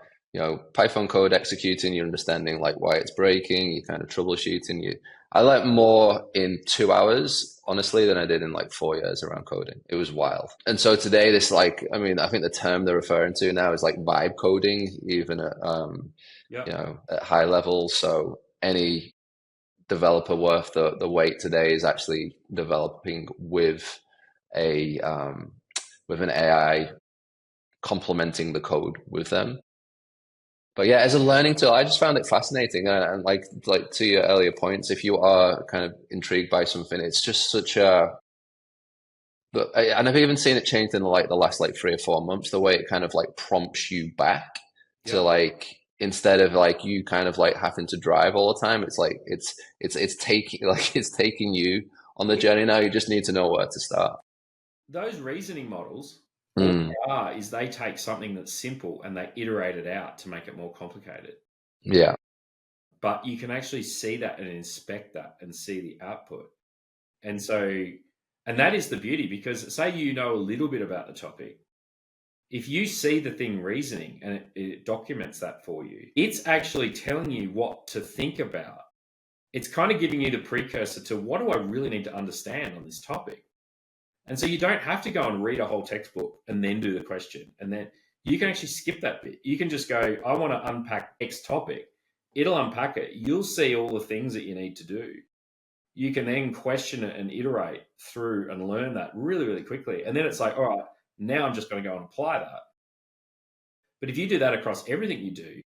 Python code executing, you're understanding like why it's breaking, you're kind of troubleshooting. I learned more in 2 hours, honestly, than I did in like 4 years around coding. It was wild. And so today, this I think the term they're referring to now is like vibe coding, even at at high levels. So any developer worth the weight today is actually developing with an AI complementing the code with them. But yeah, as a learning tool, I just found it fascinating. And like to your earlier points, if you are kind of intrigued by something, it's just such a. And I've even seen it change in like the last like 3 or 4 months. The way it kind of like prompts you back to like instead of like you kind of like having to drive all the time, it's like it's taking like it's taking you on the journey now. You just need to know where to start. Those reasoning models, all Mm, they are is they take something that's simple and they iterate it out to make it more complicated. yeah. But you can actually see that and inspect that and see the output. And so, and that is the beauty, because say you know a little bit about the topic. If you see the thing reasoning and it documents that for you, it's actually telling you what to think about. It's kind of giving you the precursor to what do I really need to understand on this topic. And so you don't have to go and read a whole textbook and then do the question. And then you can actually skip that bit. You can just go, I want to unpack X topic. It'll unpack it. You'll see all the things that you need to do. You can then question it and iterate through and learn that really, really quickly. And then it's like, all right, now I'm just going to go and apply that. But if you do that across everything you do,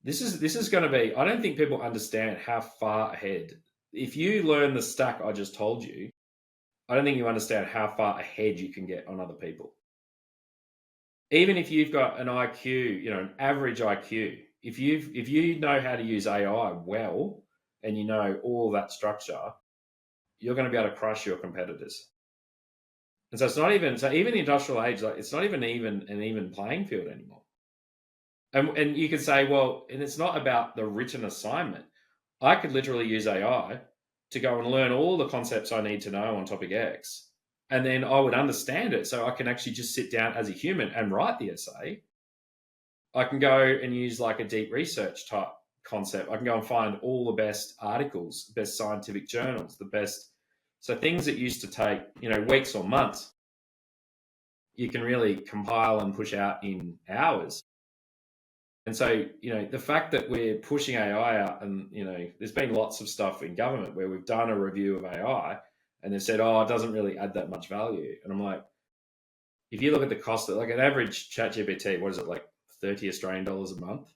this is going to be, I don't think people understand how far ahead. If you learn the stack I just told you, I don't think you understand how far ahead you can get on other people. Even if you've got an IQ, an average IQ, if you know how to use AI well and you know all that structure, you're going to be able to crush your competitors. And so it's not even even the industrial age, like it's not even an even playing field anymore. And you could say, well, and it's not about the written assignment. I could literally use AI to go and learn all the concepts I need to know on topic X. And then I would understand it. So I can actually just sit down as a human and write the essay. I can go and use like a deep research type concept. I can go and find all the best articles, best scientific journals, the best. So things that used to take, weeks or months, you can really compile and push out in hours. And so, the fact that we're pushing AI out and, there's been lots of stuff in government where we've done a review of AI and they've said, oh, it doesn't really add that much value. And I'm like, if you look at the cost of like an average ChatGPT, what is it, like 30 Australian dollars a month?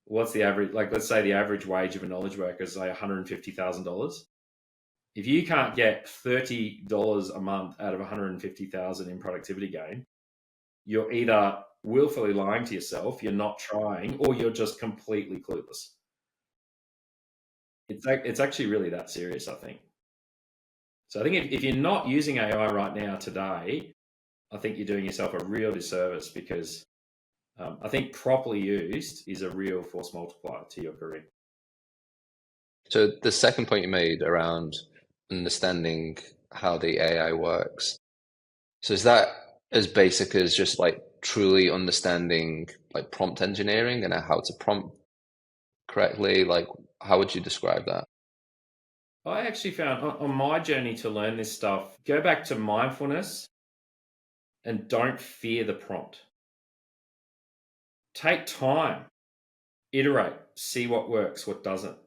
What's the average, like let's say the average wage of a knowledge worker is like $150,000. If you can't get $30 a month out of $150,000 in productivity gain, you're either willfully lying to yourself, you're not trying, or you're just completely clueless. It's actually really that serious, I think. So I think if you're not using AI right now today, I think you're doing yourself a real disservice, because I think properly used is a real force multiplier to your career. So the second point you made around understanding how the AI works. So is that as basic as just like truly understanding like prompt engineering and how to prompt correctly? Like, how would you describe that? I actually found on my journey to learn this stuff, go back to mindfulness and don't fear the prompt. Take time, iterate, see what works, what doesn't.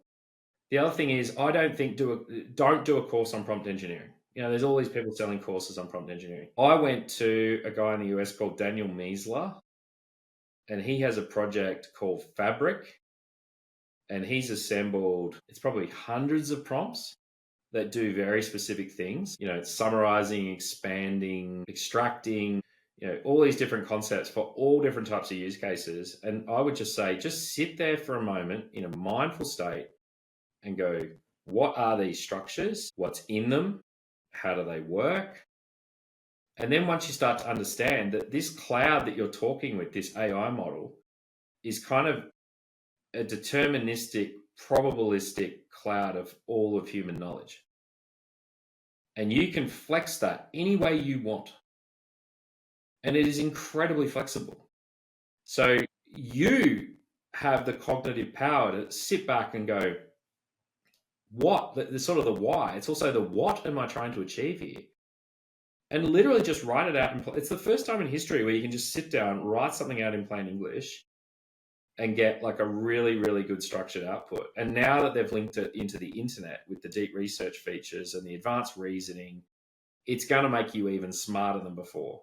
The other thing is, I don't think don't do a course on prompt engineering. There's all these people selling courses on prompt engineering. I went to a guy in the US called Daniel Miesler, and he has a project called Fabric, and he's assembled, it's probably hundreds of prompts that do very specific things. It's summarizing, expanding, extracting, all these different concepts for all different types of use cases. And I would just say, just sit there for a moment in a mindful state and go, what are these structures? What's in them? How do they work? And then once you start to understand that this cloud that you're talking with, this AI model, is kind of a deterministic, probabilistic cloud of all of human knowledge. And you can flex that any way you want. And it is incredibly flexible. So you have the cognitive power to sit back and go, what? The sort of the why. It's also the what am I trying to achieve here? And literally just write it out. It's the first time in history where you can just sit down, write something out in plain English, and get like a really, really good structured output. And now that they've linked it into the internet with the deep research features and the advanced reasoning, it's going to make you even smarter than before.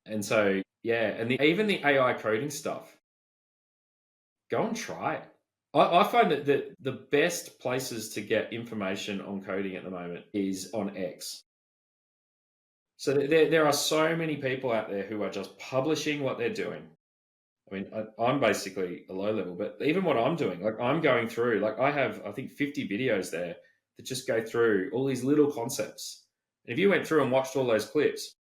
And so, yeah, and even the AI coding stuff, go and try it. I find that the best places to get information on coding at the moment is on X. So there are so many people out there who are just publishing what they're doing. I mean, I'm basically a low level, but even what I'm doing, like I'm going through, like I have, I think 50 videos there that just go through all these little concepts. And if you went through and watched all those clips,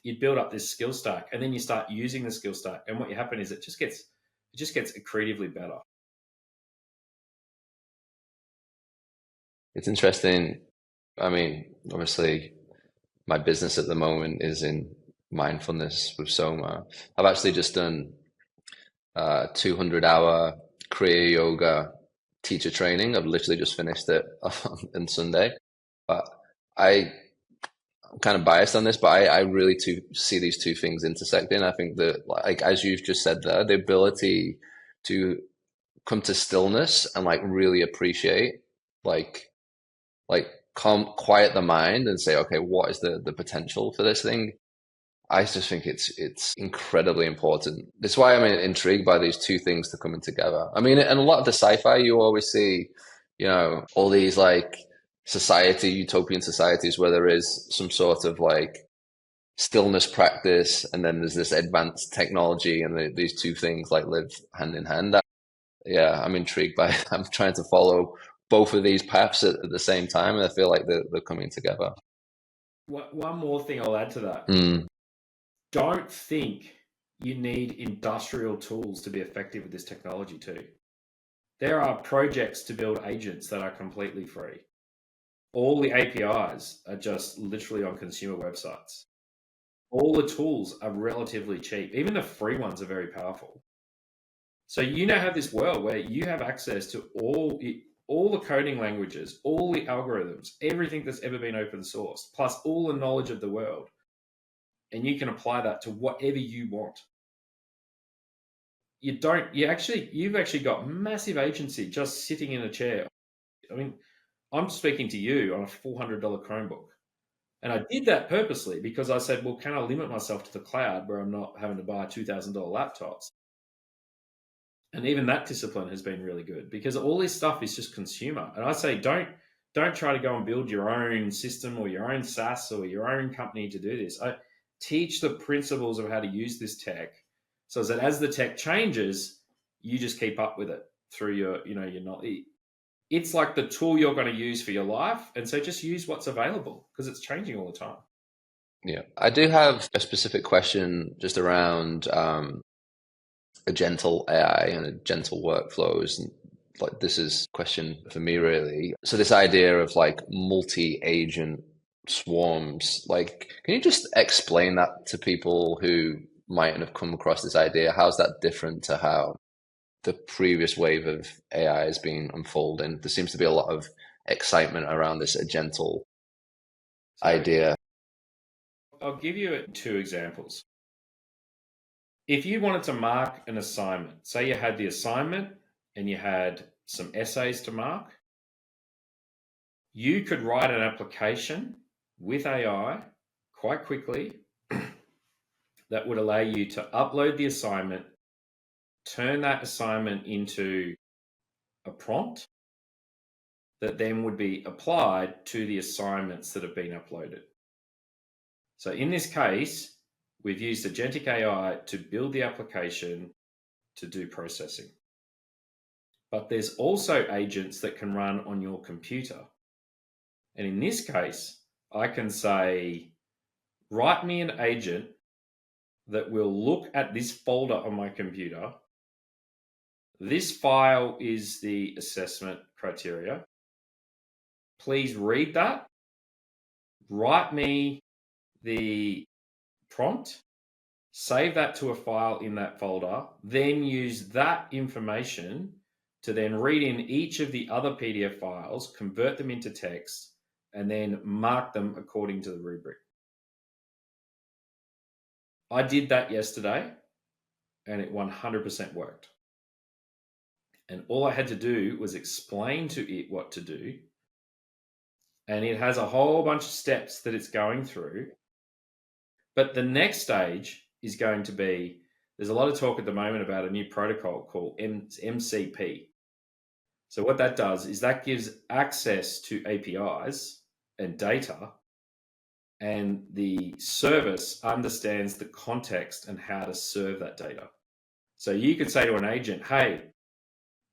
you'd build up this skill stack, and then you start using the skill stack. And what you happen is it just gets accretively better. It's interesting. I mean, obviously, my business at the moment is in mindfulness with Soma. I've actually just done 200-hour Kriya Yoga teacher training. I've literally just finished it on Sunday. But I'm kind of biased on this, but I really too see these two things intersecting. I think that, like as you've just said there, the ability to come to stillness and like really appreciate, like like calm, quiet the mind and say, okay, what is the potential for this thing? I just think it's incredibly important. That's why I'm intrigued by these two things to coming together. I mean, and a lot of the sci-fi you always see, all these like utopian societies where there is some sort of like stillness practice, and then there's this advanced technology, and these two things like live hand in hand. Yeah, I'm intrigued by it. I'm trying to follow both of these paths at the same time, and I feel like they're coming together. One more thing I'll add to that. Mm, Don't think you need industrial tools to be effective with this technology too. There are projects to build agents that are completely free. All the APIs are just literally on consumer websites. All the tools are relatively cheap. Even the free ones are very powerful. So you now have this world where you have access to all the coding languages, all the algorithms, everything that's ever been open sourced, plus all the knowledge of the world. And you can apply that to whatever you want. You've actually got massive agency just sitting in a chair. I mean, I'm speaking to you on a $400 Chromebook. And I did that purposely because I said, well, can I limit myself to the cloud where I'm not having to buy $2,000 laptops? And even that discipline has been really good because all this stuff is just consumer. And I say, don't try to go and build your own system or your own SaaS or your own company to do this. I teach the principles of how to use this tech so that as the tech changes, you just keep up with it through your knowledge. It's like the tool you're going to use for your life. And so just use what's available because it's changing all the time. yeah, I do have a specific question just around a gentle AI and a gentle workflows. And like this is a question for me really. So this idea of like multi-agent swarms, like can you just explain that to people who mightn't have come across this idea? How's that different to how the previous wave of AI has been unfolding? There seems to be a lot of excitement around this gentle idea. I'll give you two examples. If you wanted to mark an assignment, say you had the assignment and you had some essays to mark, you could write an application with AI quite quickly that would allow you to upload the assignment, turn that assignment into a prompt that then would be applied to the assignments that have been uploaded. So in this case, we've used agentic AI to build the application to do processing. But there's also agents that can run on your computer. And in this case, I can say, write me an agent that will look at this folder on my computer. This file is the assessment criteria. Please read that. Write me the prompt, save that to a file in that folder, then use that information to then read in each of the other PDF files, convert them into text, and then mark them according to the rubric. I did that yesterday and it 100% worked. And all I had to do was explain to it what to do. And it has a whole bunch of steps that it's going through. But the next stage is going to be, there's a lot of talk at the moment about a new protocol called MCP. So what that does is that gives access to APIs and data, and the service understands the context and how to serve that data. So you could say to an agent, hey,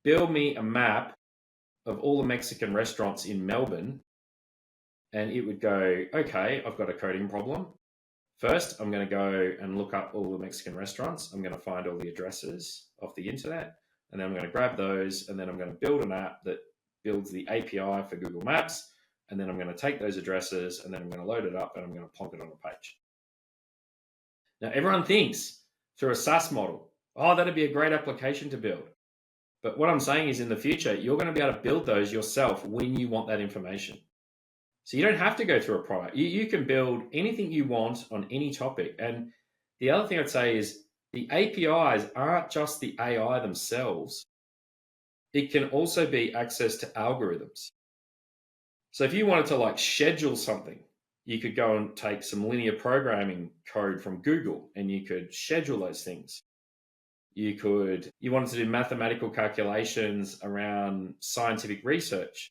build me a map of all the Mexican restaurants in Melbourne. And it would go, okay, I've got a coding problem. First, I'm going to go and look up all the Mexican restaurants. I'm going to find all the addresses off the internet. And then I'm going to grab those. And then I'm going to build an app that builds the API for Google Maps. And then I'm going to take those addresses and then I'm going to load it up and I'm going to plonk it on a page. Now, everyone thinks through a SaaS model, oh, that'd be a great application to build. But what I'm saying is in the future, you're going to be able to build those yourself when you want that information. So you don't have to go through a product. You can build anything you want on any topic. And the other thing I'd say is the APIs aren't just the AI themselves. It can also be access to algorithms. So if you wanted to like schedule something, you could go and take some linear programming code from Google and you could schedule those things. You wanted to do mathematical calculations around scientific research.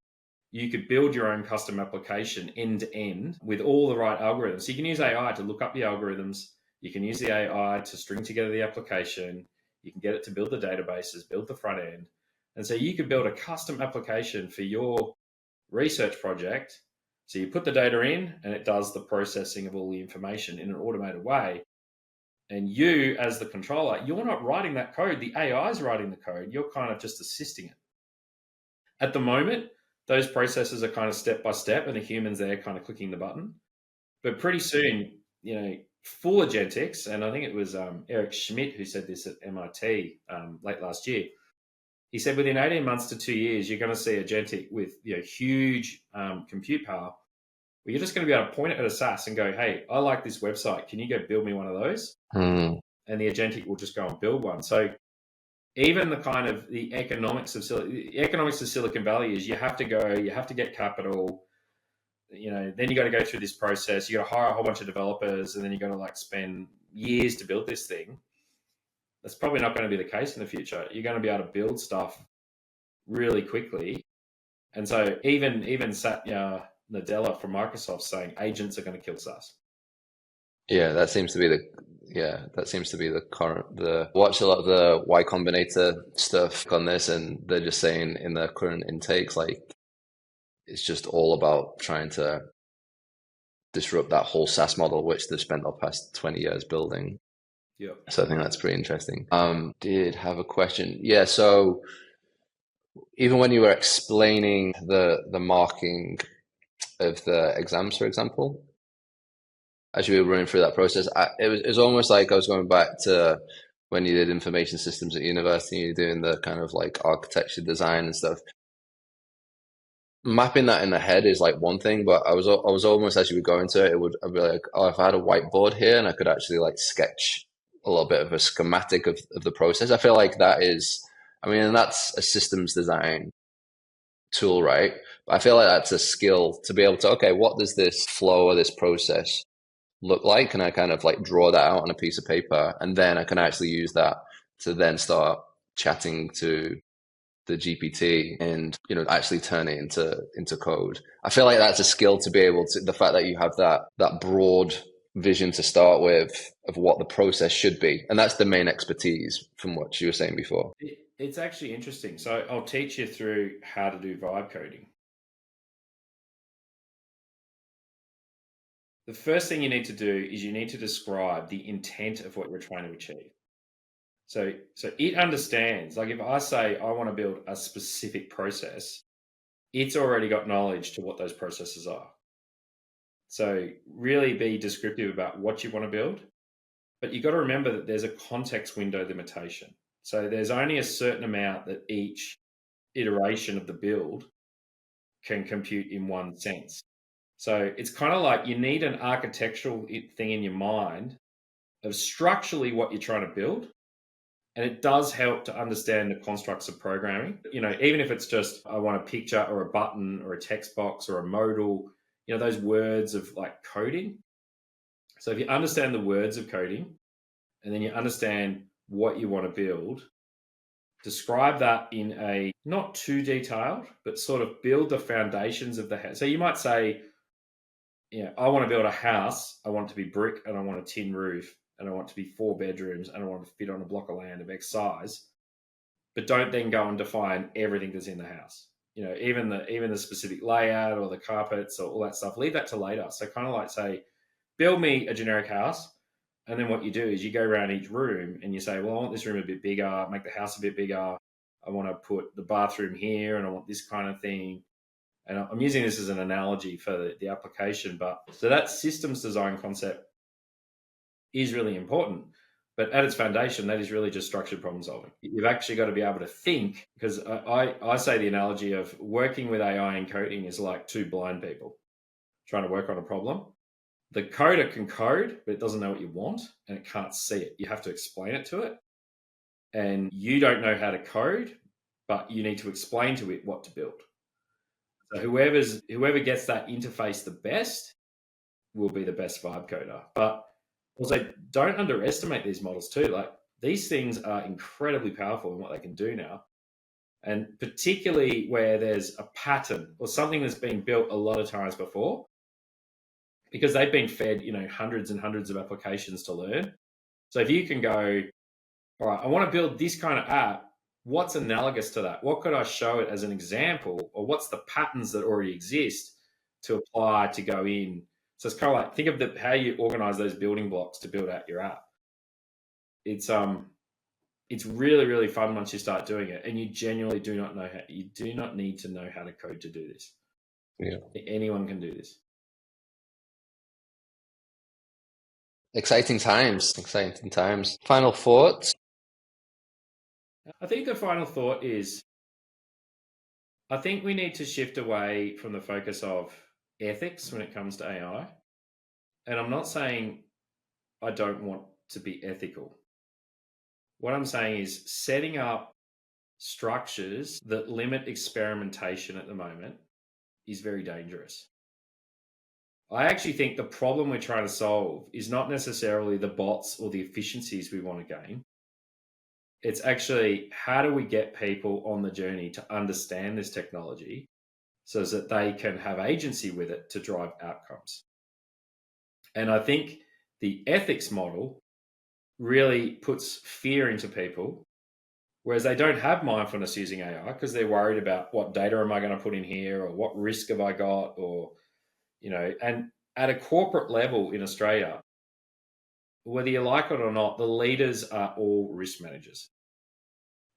You could build your own custom application end to end with all the right algorithms. So you can use AI to look up the algorithms. You can use the AI to string together the application. You can get it to build the databases, build the front end. And so you could build a custom application for your research project. So you put the data in and it does the processing of all the information in an automated way. And you, as the controller, you're not writing that code. The AI is writing the code. You're kind of just assisting it. At the moment, those processes are kind of step by step and the human's there kind of clicking the button. But pretty soon, full agentics, and I think it was Eric Schmidt who said this at MIT late last year. He said within 18 months to 2 years, you're going to see agentic with huge compute power. Where you're just going to be able to point it at a SaaS and go, hey, I like this website. Can you go build me one of those? And the agentic will just go and build one. So even the economics of Silicon Valley is you have to get capital, then you got to go through this process. You got to hire a whole bunch of developers and then you got to like spend years to build this thing. That's probably not going to be the case in the future. You're going to be able to build stuff really quickly. And so even Satya Nadella from Microsoft saying agents are going to kill SaaS. Yeah, that seems to be the current. Watch a lot of the Y Combinator stuff on this, and they're just saying in their current intakes, like it's just all about trying to disrupt that whole SaaS model, which they've spent the past 20 years building. Yeah. So I think that's pretty interesting. Did have a question. Yeah, so even when you were explaining the marking of the exams, for example, as you were running through that process, it was almost like I was going back to when you did information systems at university, you're doing the kind of like architecture design and stuff. Mapping that in the head is like one thing, but I was almost, as you were going to it, I'd be like, oh, if I had a whiteboard here and I could actually like sketch a little bit of a schematic of the process. I feel like that is, and that's a systems design tool, right? But I feel like that's a skill to be able to, okay, what does this flow or this process look like? And I kind of like draw that out on a piece of paper, and then I can actually use that to then start chatting to the GPT and actually turn it into code. I feel like that's a skill to be able to, the fact that you have that broad vision to start with of what the process should be, and that's the main expertise from what you were saying before. It's actually interesting. So I'll teach you through how to do vibe coding. The first thing you need to do is you need to describe the intent of what you're trying to achieve. So it understands, like if I say I want to build a specific process, it's already got knowledge to what those processes are. So really be descriptive about what you want to build, but you've got to remember that there's a context window limitation. So there's only a certain amount that each iteration of the build can compute in one sense. So it's kind of like you need an architectural thing in your mind of structurally what you're trying to build. And it does help to understand the constructs of programming. Even if it's just, I want a picture or a button or a text box or a modal, those words of like coding. So if you understand the words of coding and then you understand what you want to build, describe that in a not too detailed, but sort of build the foundations of the house. So you might say, I want to build a house. I want it to be brick and I want a tin roof and I want it to be 4 bedrooms, and I want it to fit on a block of land of X size. But don't then go and define everything that's in the house. Even the specific layout or the carpets or all that stuff. Leave that to later. So kind of like say, build me a generic house, and then what you do is you go around each room and you say, well, I want this room a bit bigger, make the house a bit bigger. I want to put the bathroom here, and I want this kind of thing. And I'm using this as an analogy for the application. But so that systems design concept is really important. But at its foundation, that is really just structured problem solving. You've actually got to be able to think, because I say the analogy of working with AI and coding is like two blind people trying to work on a problem. The coder can code, but it doesn't know what you want and it can't see it. You have to explain it to it. And you don't know how to code, but you need to explain to it what to build. So whoever gets that interface the best will be the best vibe coder. But also, don't underestimate these models too. Like, these things are incredibly powerful in what they can do now. And particularly where there's a pattern or something that's been built a lot of times before, because they've been fed, hundreds and hundreds of applications to learn. So if you can go, all right, I want to build this kind of app, what's analogous to that? What could I show it as an example? Or what's the patterns that already exist to apply to go in? So it's kind of like, think of how you organize those building blocks to build out your app. It's really, really fun once you start doing it, and you genuinely do not need to know how to code to do this. Yeah. Anyone can do this. Exciting times. Final thoughts? I think the final thought is, I think we need to shift away from the focus of ethics when it comes to AI. And I'm not saying I don't want to be ethical. What I'm saying is setting up structures that limit experimentation at the moment is very dangerous. I actually think the problem we're trying to solve is not necessarily the bots or the efficiencies we want to gain. It's actually, how do we get people on the journey to understand this technology so that they can have agency with it to drive outcomes? And I think the ethics model really puts fear into people, whereas they don't have mindfulness using AI because they're worried about what data am I going to put in here, or what risk have I got, or, and at a corporate level in Australia, whether you like it or not, the leaders are all risk managers.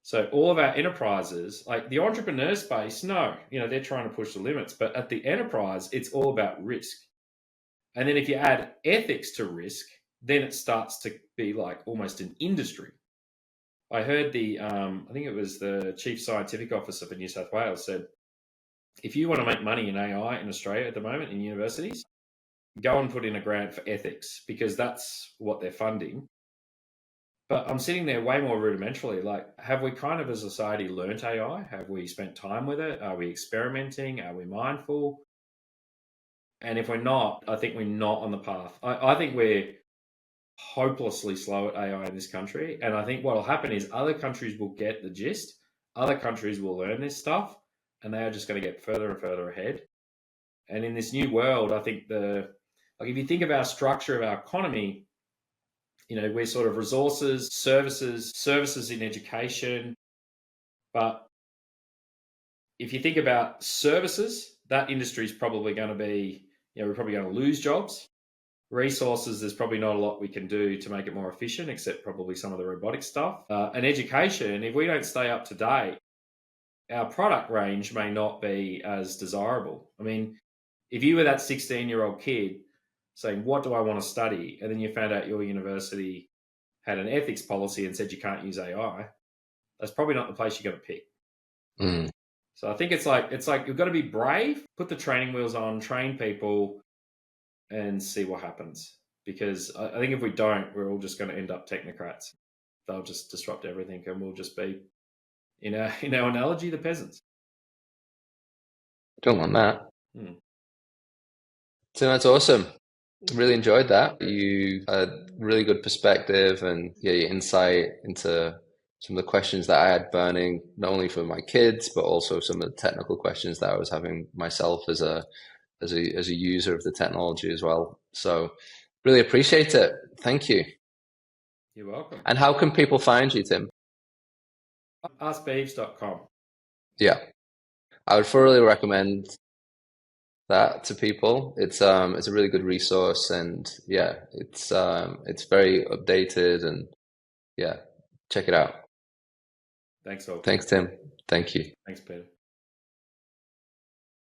So all of our enterprises, like the entrepreneur space, no, they're trying to push the limits, but at the enterprise, it's all about risk. And then if you add ethics to risk, then it starts to be like almost an industry. I heard I think it was the Chief Scientific Officer for New South Wales said, if you want to make money in AI in Australia at the moment in universities, go and put in a grant for ethics, because that's what they're funding. But I'm sitting there way more rudimentarily. Like, have we kind of as a society learnt AI? Have we spent time with it? Are we experimenting? Are we mindful? And if we're not, I think we're not on the path. I think we're hopelessly slow at AI in this country. And I think what will happen is other countries will get the gist. Other countries will learn this stuff, and they are just going to get further and further ahead. And in this new world, I think if you think of our structure of our economy, we're sort of resources, services in education. But if you think about services, that industry is probably going to be, we're probably going to lose jobs. Resources, there's probably not a lot we can do to make it more efficient, except probably some of the robotic stuff. And education, if we don't stay up to date, our product range may not be as desirable. I mean, if you were that 16-year-old kid saying, what do I want to study? And then you found out your university had an ethics policy and said you can't use AI, that's probably not the place you're going to pick. Mm. So I think it's like you've got to be brave, put the training wheels on, train people, and see what happens. Because I think if we don't, we're all just going to end up technocrats. They'll just disrupt everything, and we'll just be, in our analogy, the peasants. Don't want that. So that's awesome. Really enjoyed that. You had really good perspective and your insight into some of the questions that I had burning, not only for my kids, but also some of the technical questions that I was having myself as a user of the technology as well. So really appreciate it. Thank you. You're welcome. And how can people find you, Tim? Askbeeves.com. Yeah, I would thoroughly recommend that to people. It's a really good resource, and yeah, it's very updated, and yeah, check it out. Thanks all. Thanks, Tim. Thank you. Thanks, Peter.